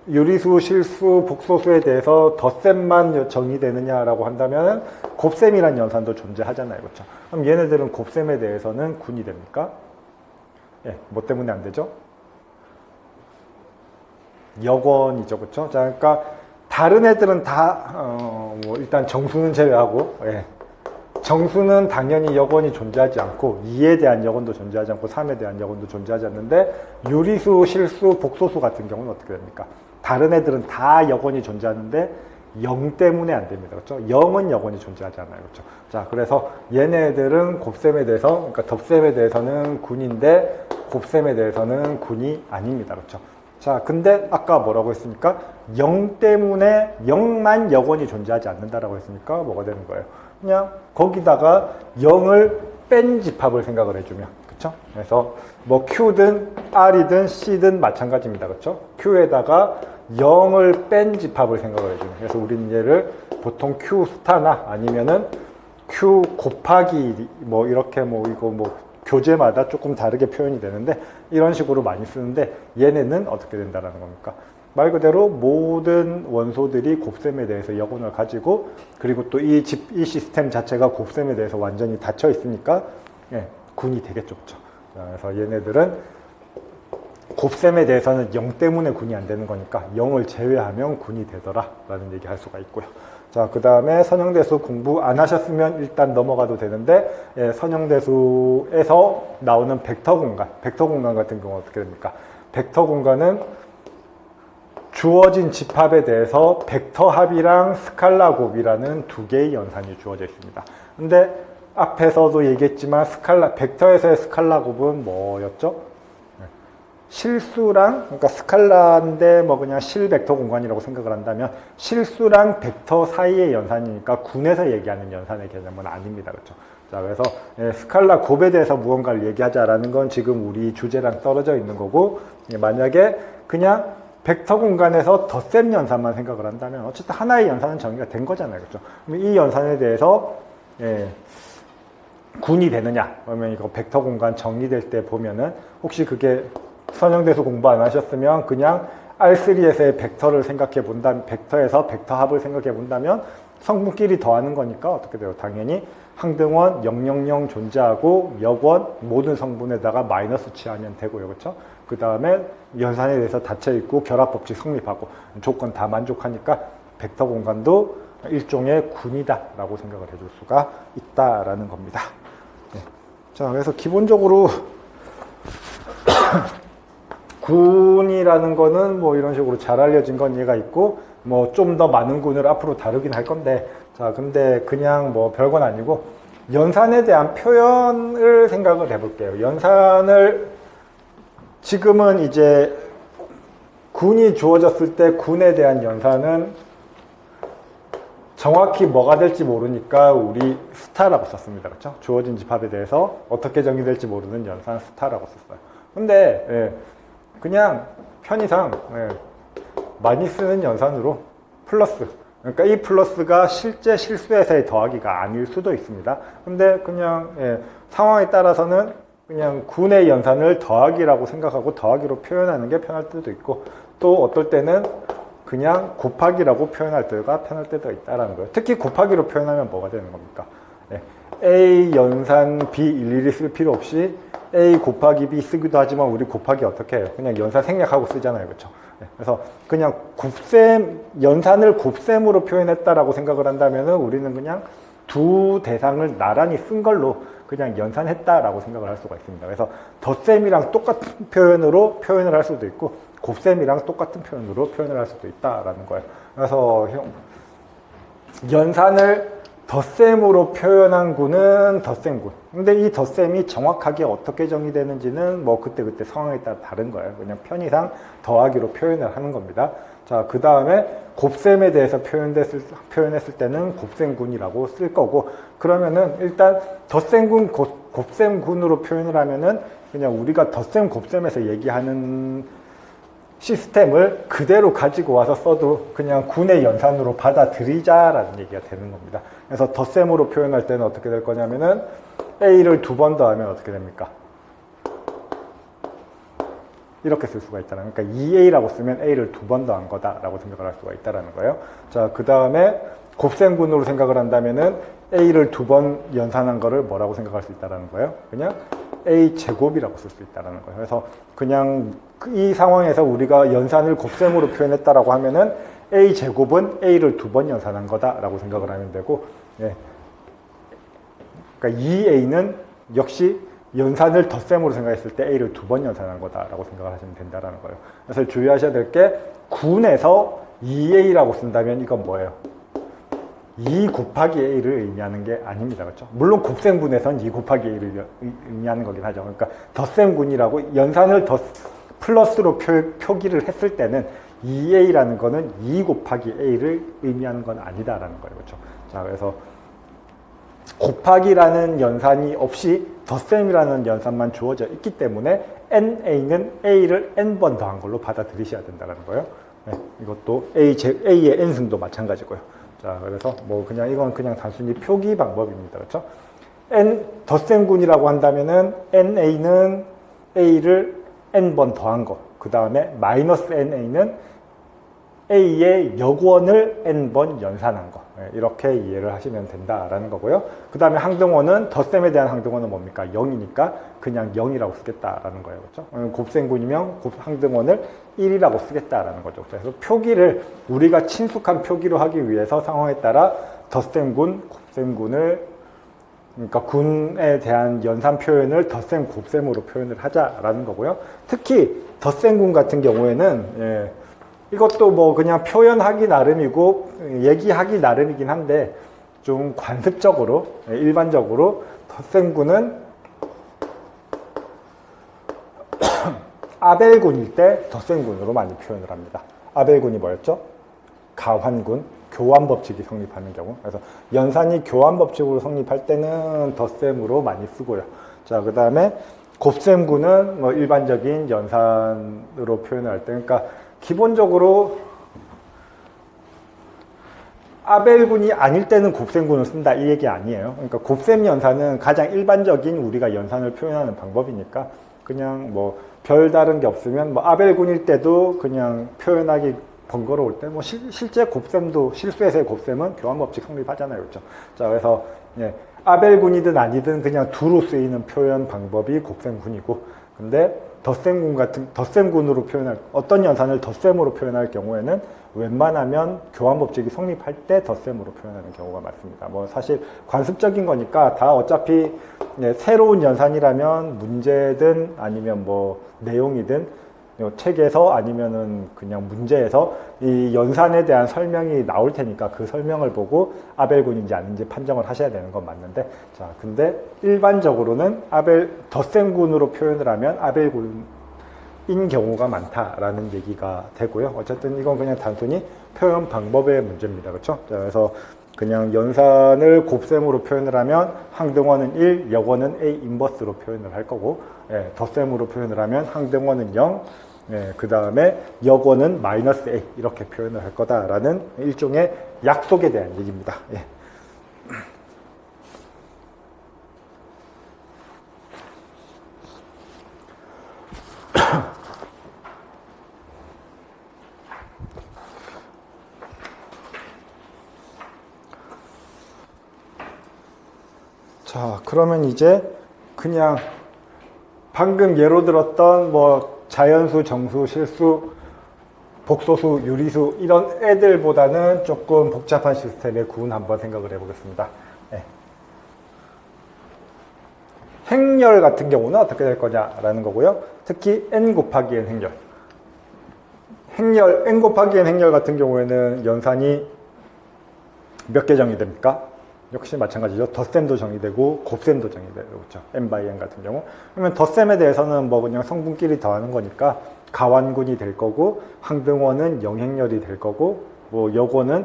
유리수, 실수, 복소수에 대해서 덧셈만 정의되느냐라고 한다면 곱셈이란 연산도 존재하잖아요. 그렇죠? 그럼 얘네들은 곱셈에 대해서는 군이 됩니까? 예, 뭐 때문에 안 되죠? 역원이죠. 그렇죠? 자, 그러니까 다른 애들은 다 뭐 일단 정수는 제외하고 예. 정수는 당연히 역원이 존재하지 않고 2에 대한 역원도 존재하지 않고 3에 대한 역원도 존재하지 않는데 유리수, 실수, 복소수 같은 경우는 어떻게 됩니까? 다른 애들은 다 역원이 존재하는데 0 때문에 안 됩니다. 그렇죠? 0은 역원이 존재하지 않아요. 그렇죠? 자, 그래서 얘네들은 곱셈에 대해서, 그러니까 덧셈에 대해서는 군인데 곱셈에 대해서는 군이 아닙니다. 그렇죠? 자, 근데 아까 뭐라고 했습니까? 0 때문에 0만 역원이 존재하지 않는다라고 했으니까 뭐가 되는 거예요? 그냥 거기다가 0을 뺀 집합을 생각을 해주면, 그렇죠? 그래서 뭐 Q든 R이든 C든 마찬가지입니다. 그렇죠? Q에다가 0을 뺀 집합을 생각을 해주면, 그래서 우리는 얘를 보통 Q 스타나 아니면은 Q 곱하기 뭐 이렇게 뭐 이거 뭐 교재마다 조금 다르게 표현이 되는데 이런 식으로 많이 쓰는데 얘네는 어떻게 된다라는 겁니까? 말 그대로 모든 원소들이 곱셈에 대해서 역원을 가지고 그리고 또 이 시스템 자체가 곱셈에 대해서 완전히 닫혀 있으니까 예, 군이 되겠죠. 그래서 얘네들은 곱셈에 대해서는 0 때문에 군이 안 되는 거니까 0을 제외하면 군이 되더라 라는 얘기 할 수가 있고요. 자, 그 다음에 선형대수 공부 안 하셨으면 일단 넘어가도 되는데 예, 선형대수에서 나오는 벡터 공간 같은 경우 어떻게 됩니까? 벡터 공간은 주어진 집합에 대해서 벡터 합이랑 스칼라 곱이라는 두 개의 연산이 주어져 있습니다. 근데 앞에서도 얘기했지만 벡터에서의 스칼라 곱은 뭐였죠? 실수랑, 그러니까 스칼라인데 뭐 그냥 실벡터 공간이라고 생각을 한다면 실수랑 벡터 사이의 연산이니까 군에서 얘기하는 연산의 개념은 아닙니다. 그렇죠? 자, 그래서 스칼라 곱에 대해서 무언가를 얘기하자라는 건 지금 우리 주제랑 떨어져 있는 거고 만약에 그냥 벡터 공간에서 덧셈 연산만 생각을 한다면 어쨌든 하나의 연산은 정의가 된 거잖아요. 그렇죠? 그럼 이 연산에 대해서 군이 되느냐? 그러면 이거 벡터 공간 정의될 때 보면은 혹시 그게 선형대수 공부 안 하셨으면 그냥 R3에서의 벡터를 생각해 본다면 벡터에서 벡터 합을 생각해 본다면 성분끼리 더하는 거니까 어떻게 돼요? 당연히 항등원 000 존재하고 역원 모든 성분에다가 마이너스 취하면 되고요. 그렇죠? 그 다음에 연산에 대해서 닫혀 있고 결합법칙 성립하고 조건 다 만족하니까 벡터 공간도 일종의 군이다라고 생각을 해줄 수가 있다라는 겁니다. 네. 자, 그래서 기본적으로 군이라는 거는 뭐 이런 식으로 잘 알려진 건 얘가 있고 뭐 좀 더 많은 군을 앞으로 다루긴 할 건데 자, 근데 그냥 뭐 별건 아니고 연산에 대한 표현을 생각을 해볼게요. 연산을 지금은 이제 군이 주어졌을 때 군에 대한 연산은 정확히 뭐가 될지 모르니까 우리 스타라고 썼습니다. 그렇죠? 주어진 집합에 대해서 어떻게 정의될지 모르는 연산 스타라고 썼어요. 근데 예, 그냥 편의상 많이 쓰는 연산으로 플러스, 그러니까 이 플러스가 실제 실수에서의 더하기가 아닐 수도 있습니다. 근데 그냥 상황에 따라서는 그냥 군의 연산을 더하기라고 생각하고 더하기로 표현하는 게 편할 때도 있고, 또 어떨 때는 그냥 곱하기라고 표현할 때가 편할 때도 있다는 거예요. 특히 곱하기로 표현하면 뭐가 되는 겁니까? A 연산 B 일일이 쓸 필요 없이 A 곱하기 B 쓰기도 하지만 우리 곱하기 어떻게 해요? 그냥 연산 생략하고 쓰잖아요. 그렇죠? 그래서 그냥 연산을 곱셈으로 표현했다라고 생각을 한다면 우리는 그냥 두 대상을 나란히 쓴 걸로 그냥 연산했다라고 생각을 할 수가 있습니다. 그래서 덧셈이랑 똑같은 표현으로 표현을 할 수도 있고 곱셈이랑 똑같은 표현으로 표현을 할 수도 있다라는 거예요. 그래서 연산을 덧셈으로 표현한 군은 덧셈군. 근데 이 덧셈이 정확하게 어떻게 정의되는지는 뭐 그때그때 상황에 따라 다른 거예요. 그냥 편의상 더하기로 표현을 하는 겁니다. 자, 그 다음에 곱셈에 대해서 표현했을 때는 곱셈군이라고 쓸 거고, 그러면은 일단 덧셈군, 곱셈군으로 표현을 하면은 그냥 우리가 덧셈, 곱셈에서 얘기하는 시스템을 그대로 가지고 와서 써도 그냥 군의 연산으로 받아들이자라는 얘기가 되는 겁니다. 그래서 덧셈으로 표현할 때는 어떻게 될 거냐면은 A를 두 번 더하면 어떻게 됩니까? 이렇게 쓸 수가 있다는, 그러니까 2A라고 쓰면 A를 두 번 더한 거다라고 생각을 할 수가 있다는 거예요. 자, 그 다음에 곱셈군으로 생각을 한다면은 A를 두 번 연산한 거를 뭐라고 생각할 수 있다는 거예요? 그냥 A 제곱이라고 쓸 수 있다는 거예요. 그래서 그냥 이 상황에서 우리가 연산을 곱셈으로 표현했다라고 하면은 A 제곱은 A를 두 번 연산한 거다라고 생각을 하면 되고, 그러니까 2A는 역시 연산을 덧셈으로 생각했을 때 A를 두 번 연산한 거다라고 생각을 하시면 된다는 거예요. 그래서 주의하셔야 될 게 군에서 2A라고 쓴다면 이건 뭐예요? 2 곱하기 A를 의미하는 게 아닙니다. 그렇죠? 물론 곱셈군에선 2 곱하기 A를 의미하는 거긴 하죠. 그러니까 덧셈군이라고 연산을 플러스로 표기를 했을 때는 2A라는 거는 2 곱하기 A를 의미하는 건 아니다라는 거예요. 그렇죠? 자, 그래서 곱하기라는 연산이 없이 덧셈이라는 연산만 주어져 있기 때문에 NA는 A를 N번 더한 걸로 받아들이셔야 된다는 거예요. 이것도 A의 N승도 마찬가지고요. 자, 그래서 뭐 그냥 이건 그냥 단순히 표기 방법입니다. 그렇죠? 덧셈군이라고 한다면은 NA는 A를 N번 더한 거. 그 다음에 마이너스 NA는 A의 역원을 N번 연산한 거. 이렇게 이해를 하시면 된다라는 거고요. 그 다음에 항등원은 덧셈에 대한 항등원은 뭡니까? 0이니까 그냥 0이라고 쓰겠다라는 거예요. 그렇죠? 곱셈군이면 항등원을 1이라고 쓰겠다라는 거죠. 그래서 표기를 우리가 친숙한 표기로 하기 위해서 상황에 따라 덧셈군, 곱셈군을, 그러니까 군에 대한 연산 표현을 덧셈, 곱셈으로 표현을 하자라는 거고요. 특히 덧셈군 같은 경우에는 이것도 뭐 그냥 표현하기 나름이고 얘기하기 나름이긴 한데 좀 관습적으로, 일반적으로 덧셈군은 아벨군일 때 덧셈군으로 많이 표현을 합니다. 아벨군이 뭐였죠? 가환군, 교환법칙이 성립하는 경우. 그래서 연산이 교환법칙으로 성립할 때는 덧셈으로 많이 쓰고요. 자, 그 다음에 곱셈군은 뭐 일반적인 연산으로 표현할 때, 그러니까 기본적으로 아벨군이 아닐 때는 곱셈군을 쓴다 이 얘기 아니에요. 그러니까 곱셈 연산은 가장 일반적인 우리가 연산을 표현하는 방법이니까 그냥 뭐 별다른 게 없으면 뭐 아벨군일 때도 그냥 표현하기 번거로울 때 뭐 실제 곱셈도 실수에서의 곱셈은 교환법칙 성립하잖아요. 그렇죠? 자, 그래서 아벨군이든 아니든 그냥 두로 쓰이는 표현 방법이 곱셈군이고, 근데 덧셈군으로 표현할, 어떤 연산을 덧셈으로 표현할 경우에는 웬만하면 교환법칙이 성립할 때 덧셈으로 표현하는 경우가 많습니다. 뭐 사실 관습적인 거니까 다 어차피 새로운 연산이라면 문제든 아니면 뭐 내용이든 요 책에서 아니면은 그냥 문제에서 이 연산에 대한 설명이 나올 테니까 그 설명을 보고 아벨군인지 아닌지 판정을 하셔야 되는 건 맞는데, 자, 근데 일반적으로는 덧셈군으로 표현을 하면 아벨군인 경우가 많다라는 얘기가 되고요. 어쨌든 이건 그냥 단순히 표현 방법의 문제입니다. 그렇죠? 자, 그래서 그냥 연산을 곱셈으로 표현을 하면 항등원은 1, 역원은 A 인버스로 표현을 할 거고, 예, 덧셈으로 표현을 하면 항등원은 0, 예, 그 다음에 역원은 마이너스 A 이렇게 표현을 할 거다라는 일종의 약속에 대한 얘기입니다. 예. 자, 그러면 이제 그냥 방금 예로 들었던 뭐 자연수, 정수, 실수, 복소수, 유리수 이런 애들보다는 조금 복잡한 시스템의 군 한번 생각을 해보겠습니다. 네. 행렬 같은 경우는 어떻게 될 거냐라는 거고요. 특히 n 곱하기 n 행렬. n 곱하기 n 행렬 같은 경우에는 연산이 몇 개 정의됩니까? 역시 마찬가지죠. 덧셈도 정의되고 곱셈도 정의되고, 그렇죠. n by n 같은 경우. 그러면 덧셈에 대해서는 뭐 그냥 성분끼리 더하는 거니까 가완군이 될 거고, 항등원은 영행렬이 될 거고, 뭐 역원은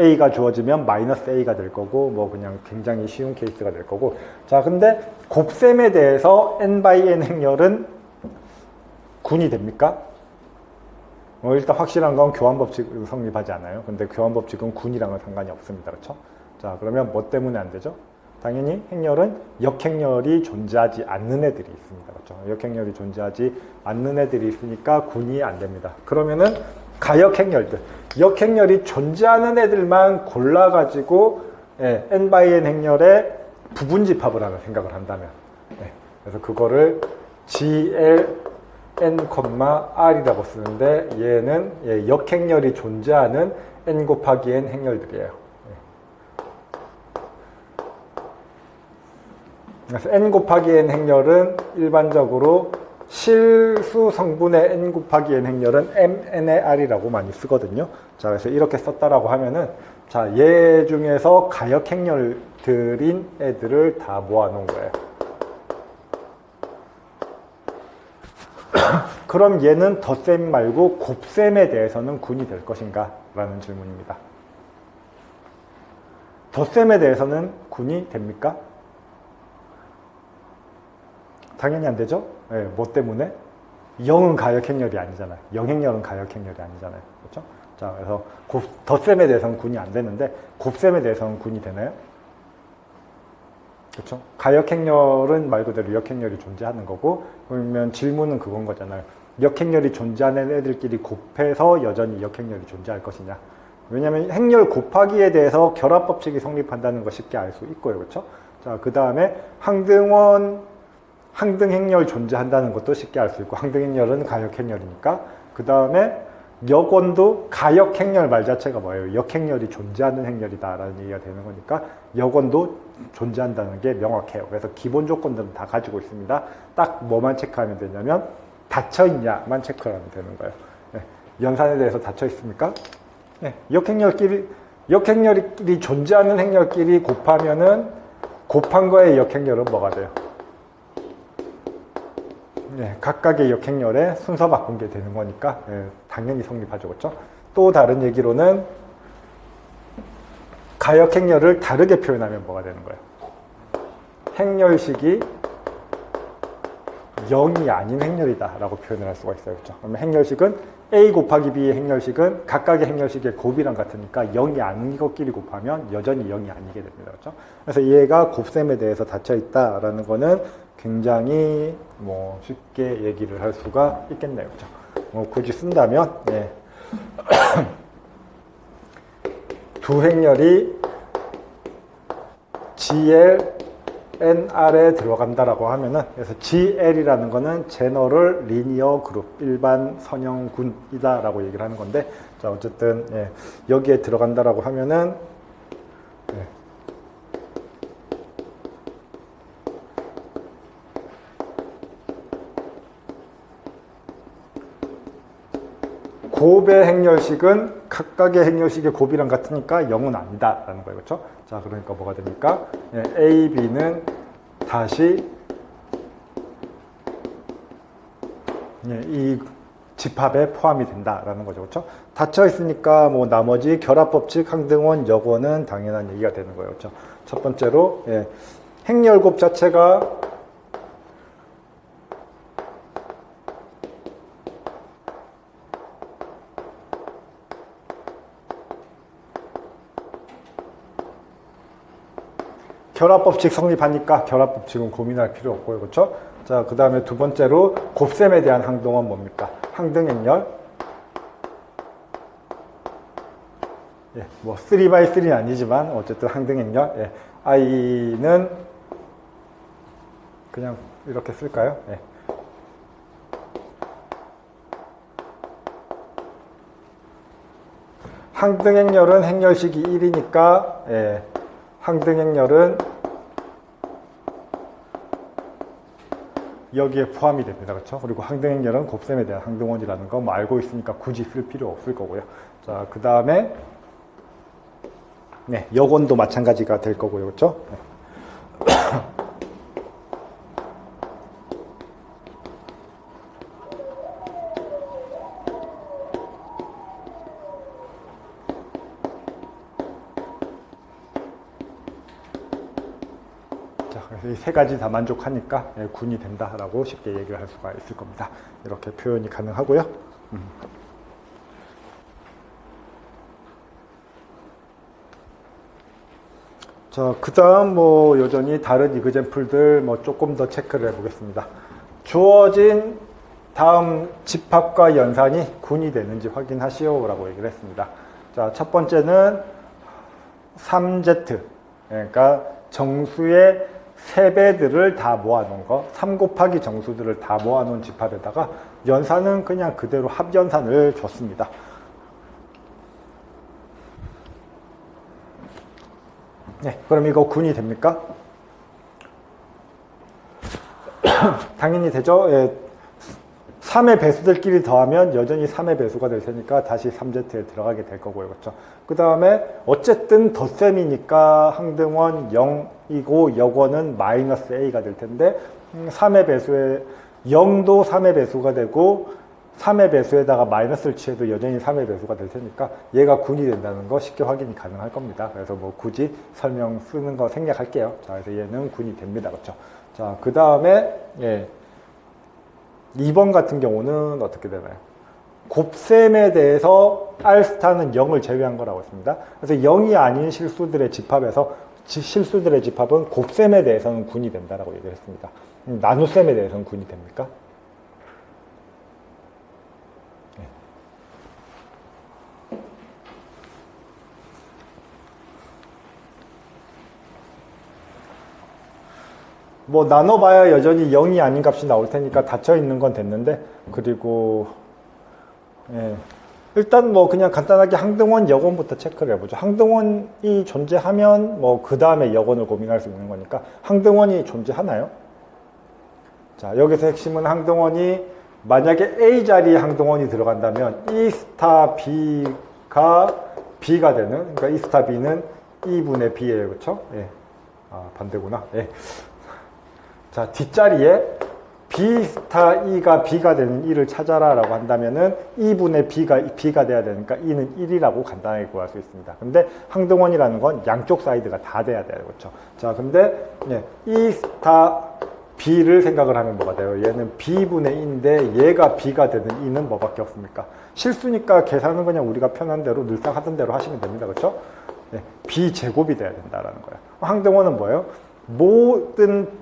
a가 주어지면 마이너스 a가 될 거고, 뭐 그냥 굉장히 쉬운 케이스가 될 거고. 자, 근데 곱셈에 대해서 n by n 행렬은 군이 됩니까? 일단 확실한 건 교환법칙 성립하지 않아요. 근데 교환법칙은 군이랑은 상관이 없습니다. 그렇죠? 자, 그러면 뭐 때문에 안 되죠? 당연히 행렬은 역행렬이 존재하지 않는 애들이 있습니다. 그렇죠? 역행렬이 존재하지 않는 애들이 있으니까 군이 안 됩니다. 그러면은 가역행렬들, 역행렬이 존재하는 애들만 골라가지고 n by n 행렬의 부분집합을 하는 생각을 한다면, 그래서 그거를 GL n, r이라고 쓰는데 얘는 역행렬이 존재하는 n 곱하기 n 행렬들이에요. 그래서 n 곱하기 n 행렬은 일반적으로 실수 성분의 n 곱하기 n 행렬은 mn의 r이라고 많이 쓰거든요. 자, 그래서 이렇게 썼다라고 하면은, 자, 얘 중에서 가역행렬들인 애들을 다 모아놓은 거예요. 그럼 얘는 덧셈 말고 곱셈에 대해서는 군이 될 것인가? 라는 질문입니다. 덧셈에 대해서는 군이 됩니까? 당연히 안 되죠? 네, 뭐 때문에? 0은 가역행렬이 아니잖아요. 영행렬은 가역행렬이 아니잖아요. 그렇죠? 자, 그래서 덧셈에 대해서는 군이 안 되는데 곱셈에 대해서는 군이 되나요? 그렇죠? 가역행렬은 말 그대로 역행렬이 존재하는 거고, 그러면 질문은 그건 거잖아요. 역행렬이 존재하는 애들끼리 곱해서 여전히 역행렬이 존재할 것이냐. 왜냐하면 행렬 곱하기에 대해서 결합법칙이 성립한다는 거 쉽게 알 수 있고요. 그렇죠? 자, 그 다음에 항등행렬 존재한다는 것도 쉽게 알 수 있고, 항등행렬은 가역행렬이니까. 그 다음에 역원도 가역행렬 말 자체가 뭐예요? 역행렬이 존재하는 행렬이다라는 얘기가 되는 거니까 역원도 존재한다는 게 명확해요. 그래서 기본 조건들은 다 가지고 있습니다. 딱 뭐만 체크하면 되냐면 닫혀있냐만 체크하면 되는 거예요. 네. 연산에 대해서 닫혀 있습니까? 네. 역행렬이 존재하는 행렬끼리 곱하면은 곱한 거의 역행렬은 뭐가 돼요? 네, 각각의 역행렬에 순서 바꾼 게 되는 거니까 당연히 성립하죠. 그렇죠? 또 다른 얘기로는 가역행렬을 다르게 표현하면 뭐가 되는 거예요? 행렬식이 0이 아닌 행렬이다 라고 표현을 할 수가 있어요. 그렇죠? 그러면 행렬식은 A 곱하기 B의 행렬식은 각각의 행렬식의 곱이랑 같으니까 0이 아닌 것끼리 곱하면 여전히 0이 아니게 됩니다. 그렇죠? 그래서 얘가 곱셈에 대해서 닫혀 있다라는 거는 굉장히 뭐 쉽게 얘기를 할 수가 있겠네요. 그렇죠? 뭐 굳이 쓴다면 두 행렬이 GL, NR에 들어간다라고 하면은, 그래서 GL이라는 거는 제너럴 리니어 그룹, 일반 선형군이다라고 얘기를 하는 건데, 자, 어쨌든 여기에 들어간다라고 하면은 곱의 행렬식은 각각의 행렬식의 곱이랑 같으니까 0은 아니다 라는 거예요. 그렇죠? 자, 그러니까 뭐가 됩니까? 예, A, B는 다시 예, 이 집합에 포함이 된다라는 거죠. 그렇죠? 닫혀 있으니까 뭐 나머지 결합법칙, 항등원, 역원은 당연한 얘기가 되는 거예요. 그렇죠? 첫 번째로 예, 행렬곱 자체가 결합법칙 성립하니까 결합법칙은 고민할 필요 없고요. 그렇죠? 자, 그 다음에 두 번째로 곱셈에 대한 항등원 뭡니까? 항등행렬. 예, 뭐 3x3는 아니지만 어쨌든 항등행렬. 예, i는 그냥 이렇게 쓸까요? 예. 항등행렬은 행렬식이 1이니까 예, 항등행렬은 여기에 포함이 됩니다. 그렇죠? 그리고 항등행렬은 곱셈에 대한 항등원이라는 거 뭐 알고 있으니까 굳이 쓸 필요 없을 거고요. 자, 그 다음에 네, 역원도 마찬가지가 될 거고요. 그렇죠? 네. 이 세 가지 다 만족하니까 군이 된다라고 쉽게 얘기를 할 수가 있을 겁니다. 이렇게 표현이 가능하고요. 자, 그 다음 뭐 여전히 다른 이그젠플들 뭐 조금 더 체크를 해보겠습니다. 주어진 다음 집합과 연산이 군이 되는지 확인하시오 라고 얘기를 했습니다. 자, 첫 번째는 3Z, 그러니까 정수의 세배들을 다 모아놓은 거, 3 곱하기 정수들을 다 모아놓은 집합에다가 연산은 그냥 그대로 합연산을 줬습니다. 네, 그럼 이거 군이 됩니까? 당연히 되죠. 예, 3의 배수들끼리 더하면 여전히 3의 배수가 될 테니까 다시 3Z에 들어가게 될 거고요. 그렇죠? 그 다음에 어쨌든 덧셈이니까 항등원 0이고 역원은 마이너스 A가 될 텐데 3의 배수에 0도 3의 배수가 되고 3의 배수에다가 마이너스를 취해도 여전히 3의 배수가 될 테니까 얘가 군이 된다는 거 쉽게 확인이 가능할 겁니다. 그래서 뭐 굳이 설명 쓰는 거 생략할게요. 자, 그래서 얘는 군이 됩니다. 그렇죠? 자, 그 다음에 예. 2번 같은 경우는 어떻게 되나요? 곱셈에 대해서 R스타는 0을 제외한 거라고 했습니다. 그래서 0이 아닌 실수들의 집합에서 실수들의 집합은 곱셈에 대해서는 군이 된다라고 얘기를 했습니다. 나눗셈에 대해서는 군이 됩니까? 네. 뭐 나눠봐야 여전히 0이 아닌 값이 나올 테니까 닫혀 있는 건 됐는데, 그리고 예, 일단 뭐 그냥 간단하게 항등원, 역원부터 체크를 해보죠. 항등원이 존재하면 뭐 그 다음에 역원을 고민할 수 있는 거니까 항등원이 존재하나요? 자, 여기서 핵심은 항등원이 만약에 A 자리에 항등원이 들어간다면 E 스타 B가 B가 되는, 그러니까 E 스타 B는 2분의 B예요. 그렇죠? 예. 아, 반대구나. 예. 자, 뒷자리에 B 스타 E가 B가 되는 E를 찾아라 라고 한다면은 2분의 B가 돼야 되니까 E는 1이라고 간단하게 구할 수 있습니다. 근데 항등원이라는 건 양쪽 사이드가 다 돼야 돼요. 그렇죠? 자, 근데 예, E 스타 B를 생각을 하면 뭐가 돼요? 얘는 B분의 E인데 얘가 B가 되는 E는 뭐밖에 없습니까? 실수니까 계산은 그냥 우리가 편한 대로 늘상 하던 대로 하시면 됩니다. 그렇죠? 예, B 제곱이 돼야 된다라는 거예요. 항등원은 뭐예요? 모든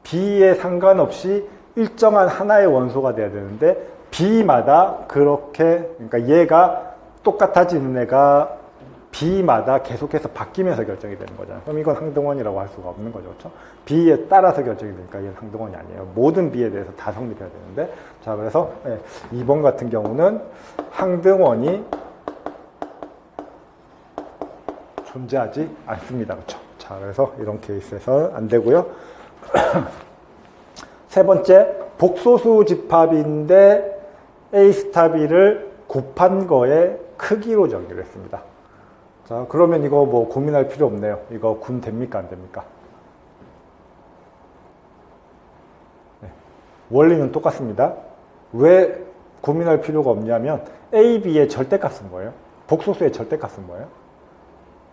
B에 상관없이 일정한 하나의 원소가 돼야 되는데 B마다 그렇게, 그러니까 얘가 똑같아지는 애가 B마다 계속해서 바뀌면서 결정이 되는 거잖아요. 그럼 이건 항등원이라고 할 수가 없는 거죠. 그렇죠? B에 따라서 결정이 되니까 얘는 항등원이 아니에요. 모든 B에 대해서 다 성립해야 되는데, 자, 그래서 2번 같은 경우는 항등원이 존재하지 않습니다. 그렇죠? 자, 그래서 이런 케이스에서는 안 되고요. 세 번째, 복소수 집합인데 A 스타 B를 곱한 거의 크기로 정의를 했습니다. 자, 그러면 이거 뭐 고민할 필요 없네요. 이거 군 됩니까, 안 됩니까? 네. 원리는 똑같습니다. 왜 고민할 필요가 없냐면 A, B의 절대값은 뭐예요? 복소수의 절대값은 뭐예요?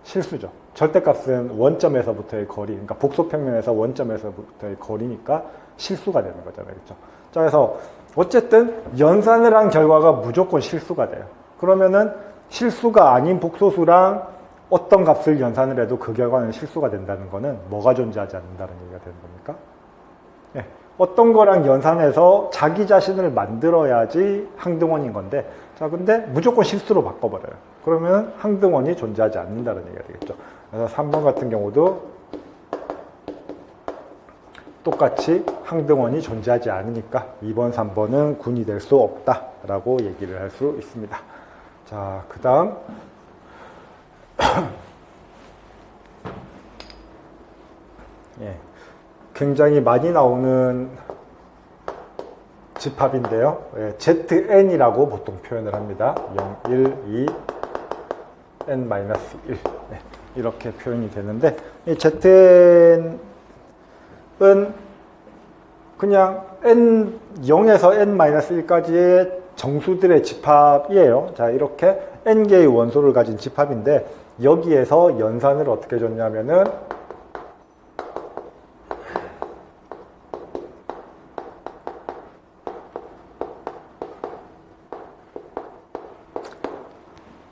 실수죠. 절대값은 원점에서부터의 거리, 그러니까 복소평면에서 원점에서부터의 거리니까 실수가 되는 거잖아요. 그렇죠? 자, 그래서 어쨌든 연산을 한 결과가 무조건 실수가 돼요. 그러면은 실수가 아닌 복소수랑 어떤 값을 연산을 해도 그 결과는 실수가 된다는 거는 뭐가 존재하지 않는다는 얘기가 되는 겁니까? 네. 어떤 거랑 연산해서 자기 자신을 만들어야지 항등원인 건데, 자, 근데 무조건 실수로 바꿔버려요. 그러면 항등원이 존재하지 않는다는 얘기가 되겠죠. 그래서 3번 같은 경우도 똑같이 항등원이 존재하지 않으니까 2번, 3번은 군이 될 수 없다라고 얘기를 할 수 있습니다. 자, 그 다음 예, 굉장히 많이 나오는 집합인데요. 예, ZN이라고 보통 표현을 합니다. 0, 1, 2, N-1 네, 이렇게 표현이 되는데 이 ZN은 그냥 N, 0에서 N-1까지의 정수들의 집합이에요. 자, 이렇게 N개의 원소를 가진 집합인데 여기에서 연산을 어떻게 줬냐면은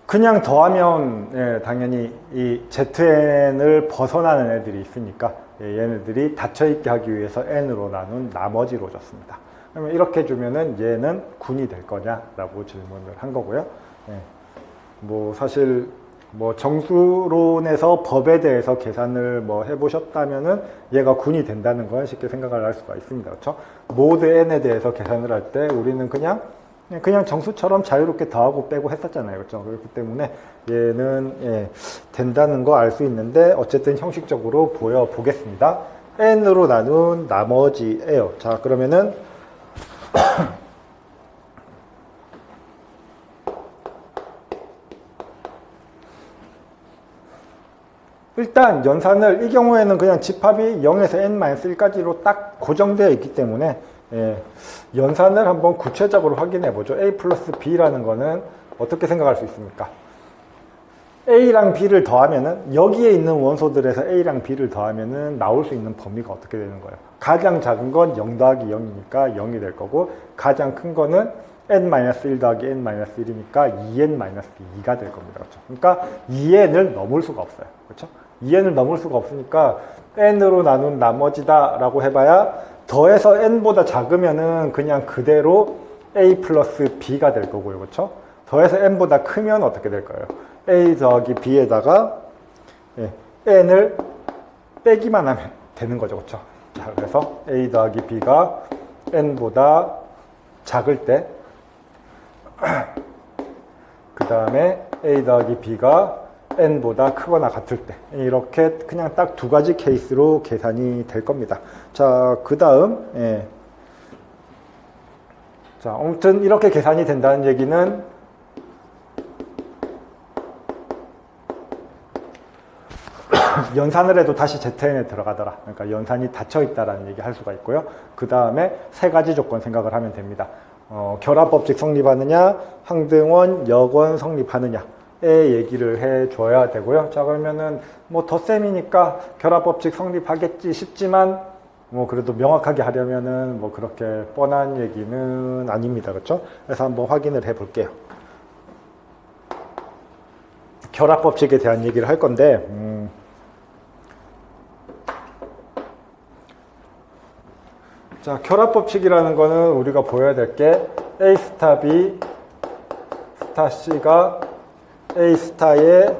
그냥 더하면 예, 당연히 이 ZN을 벗어나는 애들이 있으니까 예, 얘네들이 닫혀있게 하기 위해서 N으로 나눈 나머지로 줬습니다. 그러면 이렇게 주면은 얘는 군이 될 거냐라고 질문을 한 거고요. 예, 뭐 사실 뭐 정수론에서 법에 대해서 계산을 뭐 해보셨다면은 얘가 군이 된다는 건 쉽게 생각을 할 수가 있습니다. 그렇죠? 모드 N에 대해서 계산을 할 때 우리는 그냥 정수처럼 자유롭게 더하고 빼고 했었잖아요. 그렇죠? 그렇기 때문에 얘는 예, 된다는 거 알 수 있는데 어쨌든 형식적으로 보여보겠습니다. N으로 나눈 나머지예요. 자, 그러면은 일단 연산을 이 경우에는 그냥 집합이 0에서 N-1까지로 딱 고정되어 있기 때문에 예, 연산을 한번 구체적으로 확인해 보죠. A 플러스 B라는 거는 어떻게 생각할 수 있습니까? A랑 B를 더하면은 여기에 있는 원소들에서 A랑 B를 더하면은 나올 수 있는 범위가 어떻게 되는 거예요? 가장 작은 건 0 더하기 0이니까 0이 될 거고 가장 큰 거는 N-1 더하기 N-1이니까 2N-2가 될 겁니다. 그렇죠? 그러니까 2N을 넘을 수가 없어요. 그렇죠? 2N을 넘을 수가 없으니까 N으로 나눈 나머지다 라고 해봐야 더해서 N보다 작으면은 그냥 그대로 A 플러스 B가 될 거고요. 그렇죠? 더해서 N보다 크면 어떻게 될까요? A 더하기 B에다가 예, N을 빼기만 하면 되는 거죠. 그렇죠? 자, 그래서 A 더하기 B가 N보다 작을 때 그 다음에 A 더하기 B가 N보다 크거나 같을 때 이렇게 그냥 딱 두 가지 케이스로 계산이 될 겁니다. 자, 그 다음 예. 자, 아무튼 이렇게 계산이 된다는 얘기는 연산을 해도 다시 ZN에 들어가더라. 그러니까 연산이 닫혀있다라는 얘기 할 수가 있고요. 그 다음에 세 가지 조건 생각을 하면 됩니다. 결합법칙 성립하느냐, 항등원, 역원 성립하느냐 의 얘기를 해줘야 되고요. 자, 그러면은 뭐 덧셈이니까 결합법칙 성립하겠지 싶지만 뭐 그래도 명확하게 하려면은 뭐 그렇게 뻔한 얘기는 아닙니다. 그렇죠? 그래서 한번 확인을 해 볼게요. 결합법칙에 대한 얘기를 할 건데 자, 결합법칙이라는 거는 우리가 보여야 될 게 A 스타 B 스타 C가 A 스타의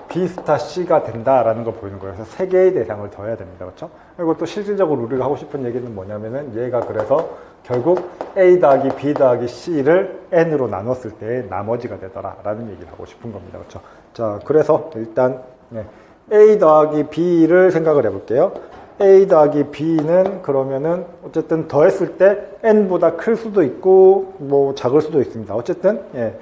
B 스타 C가 된다라는 걸 보이는 거예요. 그래서 세 개의 대상을 더해야 됩니다. 그렇죠? 그리고 또 실질적으로 우리가 하고 싶은 얘기는 뭐냐면은 얘가 그래서 결국 A 더하기 B 더하기 C를 N으로 나눴을 때 나머지가 되더라라는 얘기를 하고 싶은 겁니다. 그렇죠? 자, 그래서 일단 A 더하기 B를 생각을 해볼게요. a 더하기 b는 그러면은 어쨌든 더했을 때 n보다 클 수도 있고 뭐 작을 수도 있습니다. 어쨌든 예,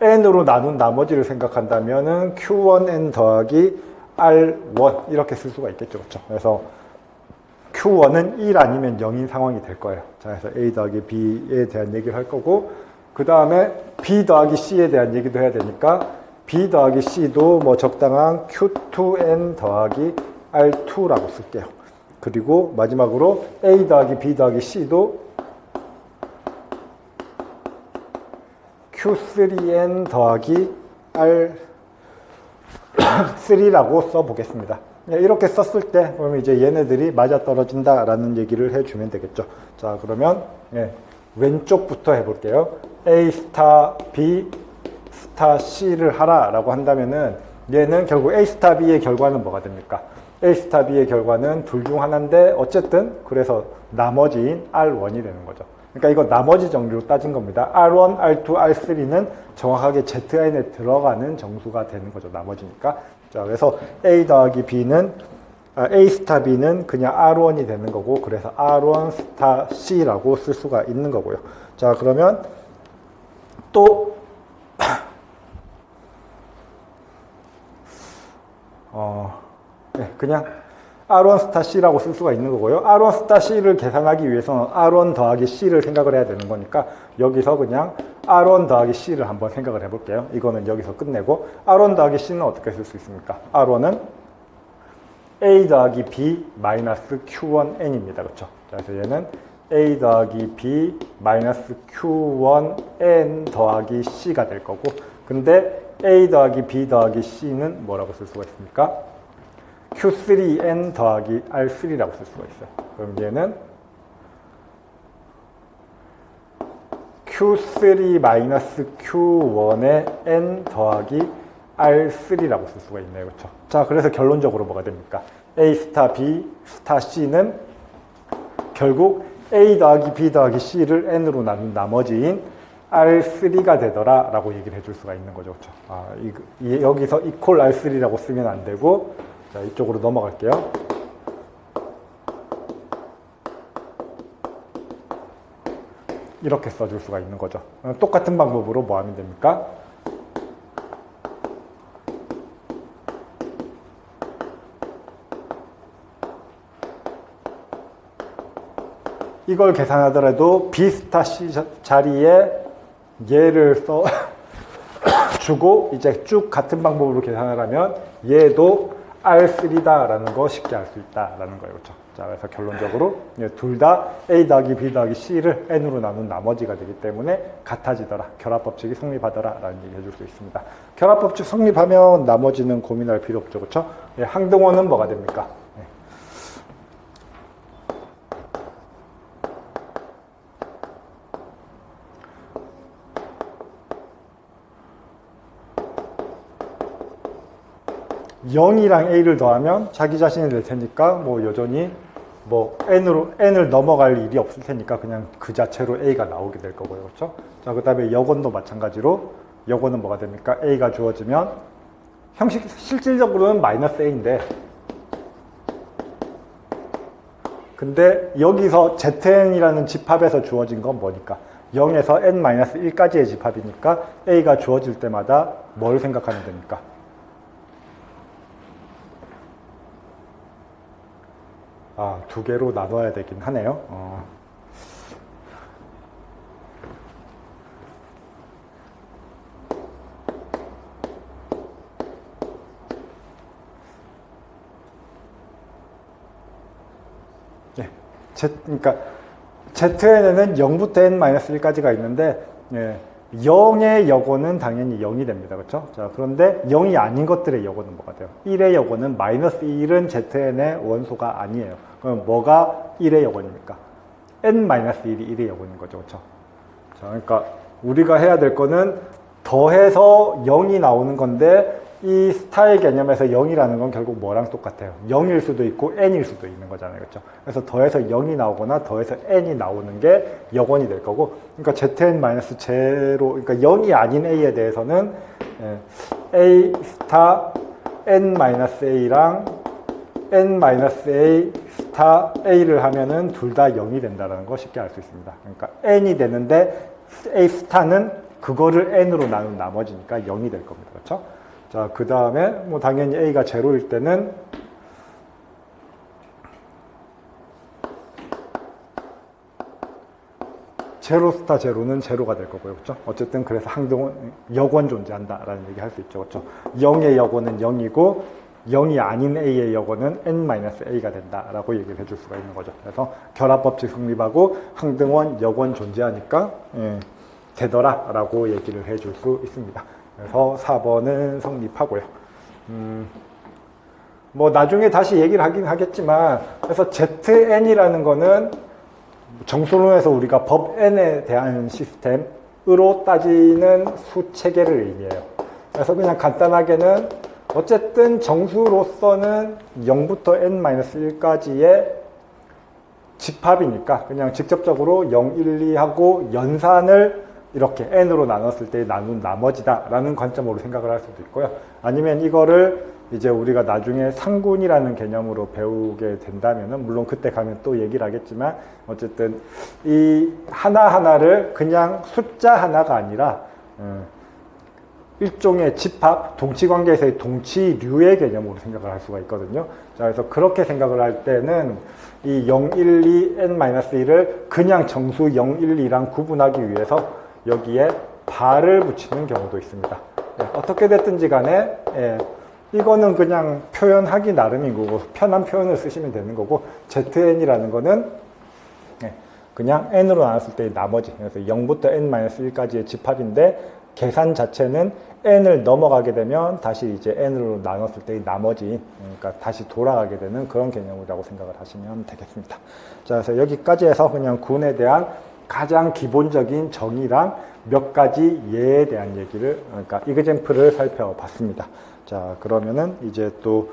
n으로 나눈 나머지를 생각한다면은 q1n 더하기 r1 이렇게 쓸 수가 있겠죠. 그렇죠? 그래서 q1은 1 아니면 0인 상황이 될 거예요. 자, 그래서 a 더하기 b에 대한 얘기를 할 거고, 그 다음에 b 더하기 c에 대한 얘기도 해야 되니까 b 더하기 c도 뭐 적당한 q2n 더하기 r2라고 쓸게요. 그리고 마지막으로 a 더하기 b 더하기 c도 q3n 더하기 r3라고 써보겠습니다. 이렇게 썼을 때 그러면 이제 얘네들이 맞아떨어진다라는 얘기를 해주면 되겠죠. 자, 그러면 왼쪽부터 해볼게요. A 스타 B 스타 C를 하라라고 한다면은 얘는 결국 A 스타 B의 결과는 뭐가 됩니까? A 스타 B의 결과는 둘 중 하나인데 어쨌든 그래서 나머지인 R1이 되는 거죠. 그러니까 이거 나머지 정리로 따진 겁니다. R1, R2, R3는 정확하게 ZN에 들어가는 정수가 되는 거죠. 나머지니까. 자, 그래서 A 더하기 B는 A 스타 B는 그냥 R1이 되는 거고, 그래서 R1 스타 C라고 쓸 수가 있는 거고요. 자, 그러면 또 그냥 R1 스타 C라고 쓸 수가 있는 거고요. R1 스타 C를 계산하기 위해서는 R1 더하기 C를 생각을 해야 되는 거니까 여기서 그냥 R1 더하기 C를 한번 생각을 해볼게요. 이거는 여기서 끝내고 R1 더하기 C는 어떻게 쓸 수 있습니까? R1은 A 더하기 B 마이너스 Q1N입니다. 그렇죠? 자, 그래서 얘는 A 더하기 B 마이너스 Q1N 더하기 C가 될 거고, 근데 A 더하기 B 더하기 C는 뭐라고 쓸 수가 있습니까? Q3N 더하기 R3라고 쓸 수가 있어요. 그럼 얘는 Q3 마이너스 Q1의 N 더하기 R3라고 쓸 수가 있네요. 그렇죠? 자, 그래서 결론적으로 뭐가 됩니까? A 스타 B 스타 C는 결국 A 더하기 B 더하기 C를 N으로 나눈 나머지인 R3가 되더라 라고 얘기를 해줄 수가 있는 거죠. 그렇죠? 여기서 equal R3라고 쓰면 안 되고, 자, 이쪽으로 넘어갈게요. 이렇게 써줄 수가 있는 거죠. 똑같은 방법으로 뭐 하면 됩니까? 이걸 계산하더라도 B 스타 C 자리에 얘를 써 주고 이제 쭉 같은 방법으로 계산을 하면 얘도 R3다라는 거 쉽게 알 수 있다라는 거예요. 그렇죠? 자, 그래서 결론적으로 둘 다 A 더하기 B 더하기 C를 N으로 나눈 나머지가 되기 때문에 같아지더라. 결합법칙이 성립하더라 라는 얘기 해줄 수 있습니다. 결합법칙 성립하면 나머지는 고민할 필요 없죠. 그렇죠? 항등원은 뭐가 됩니까? (0이랑) A를 더하면 자기 자신이 될 테니까 뭐 여전히 뭐 N을 넘어갈 일이 없을 테니까 그냥 그 자체로 A가 나오게 될 거고요. 그렇죠? 자, 그 다음에 여건도 마찬가지로 여건은 뭐가 됩니까? A가 주어지면 실질적으로는 마이너스 A인데, 근데 여기서 ZN이라는 집합에서 주어진 건 뭐니까? 0에서 N-1까지의 집합이니까 A가 주어질 때마다 뭘 생각하면 됩니까? 두 개로 나눠야 되긴 하네요. 그러니까 ZN에는 0부터 N-1까지가 있는데, 0의 여건은 당연히 0이 됩니다. 그렇죠? 자, 그런데 0이 아닌 것들의 여건은 뭐가 돼요? 1의 여건은 마이너스 1은 ZN의 원소가 아니에요. 그럼 뭐가 1의 여건입니까? N-1이 1의 여건인 거죠. 그렇죠? 자, 그러니까 우리가 해야 될 거는 더해서 0이 나오는 건데, 이 스타의 개념에서 0이라는 건 결국 뭐랑 똑같아요? 0일 수도 있고 n일 수도 있는 거잖아요. 그렇죠? 그래서 더해서 0이 나오거나 더해서 n이 나오는 게 여건이 될 거고, 그러니까 zn-0, 그러니까 0이 아닌 a에 대해서는 a 스타 n-a랑 n-a 스타 a를 하면은 둘 다 0이 된다는 거 쉽게 알 수 있습니다. 그러니까 n이 되는데 a 스타는 그거를 n으로 나눈 나머지니까 0이 될 겁니다. 그렇죠? 자, 그 다음에 뭐 당연히 a가 제로일 때는 제로 스타 제로는 제로가 될 거고요. 그렇죠? 어쨌든 그래서 항등은 역원 존재한다라는 얘기 할 수 있죠. 그렇죠? 0의 역원은 0이고 0이 아닌 a의 역원은 n-a가 된다라고 얘기를 해줄 수가 있는 거죠. 그래서 결합법칙 성립하고 항등원, 역원 존재하니까 되더라라고 얘기를 해줄 수 있습니다. 그래서 4번은 성립하고요. 뭐 나중에 다시 얘기를 하긴 하겠지만 그래서 ZN이라는 거는 정수론에서 우리가 법 N에 대한 시스템으로 따지는 수 체계를 의미해요. 그래서 그냥 간단하게는 어쨌든 정수로서는 0부터 n-1까지의 집합이니까 그냥 직접적으로 0, 1, 2하고 연산을 이렇게 n으로 나눴을 때 나눈 나머지다 라는 관점으로 생각을 할 수도 있고요. 아니면 이거를 이제 우리가 나중에 상군이라는 개념으로 배우게 된다면은 물론 그때 가면 또 얘기를 하겠지만 어쨌든 이 하나하나를 그냥 숫자 하나가 아니라 일종의 집합, 동치관계에서의 동치류의 개념으로 생각을 할 수가 있거든요. 자, 그래서 그렇게 생각을 할 때는 이 0, 1, 2, n-1을 그냥 정수 0, 1, 2랑 구분하기 위해서 여기에 발을 붙이는 경우도 있습니다. 어떻게 됐든지 간에 이거는 그냥 표현하기 나름인 거고 편한 표현을 쓰시면 되는 거고 ZN이라는 거는 그냥 n으로 나눴을 때의 나머지 그래서 0부터 n-1까지의 집합인데 계산 자체는 n을 넘어가게 되면 다시 이제 n으로 나눴을 때의 나머지 그러니까 다시 돌아가게 되는 그런 개념이라고 생각을 하시면 되겠습니다. 자, 그래서 여기까지 해서 그냥 군에 대한 가장 기본적인 정의랑 몇 가지 예에 대한 얘기를 그러니까 이그젬플을 살펴봤습니다. 자, 그러면은 이제 또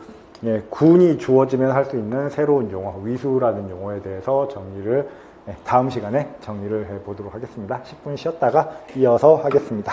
군이 주어지면 할 수 있는 새로운 용어, 위수라는 용어에 대해서 정의를 다음 시간에 정리를 해보도록 하겠습니다. 10분 쉬었다가 이어서 하겠습니다.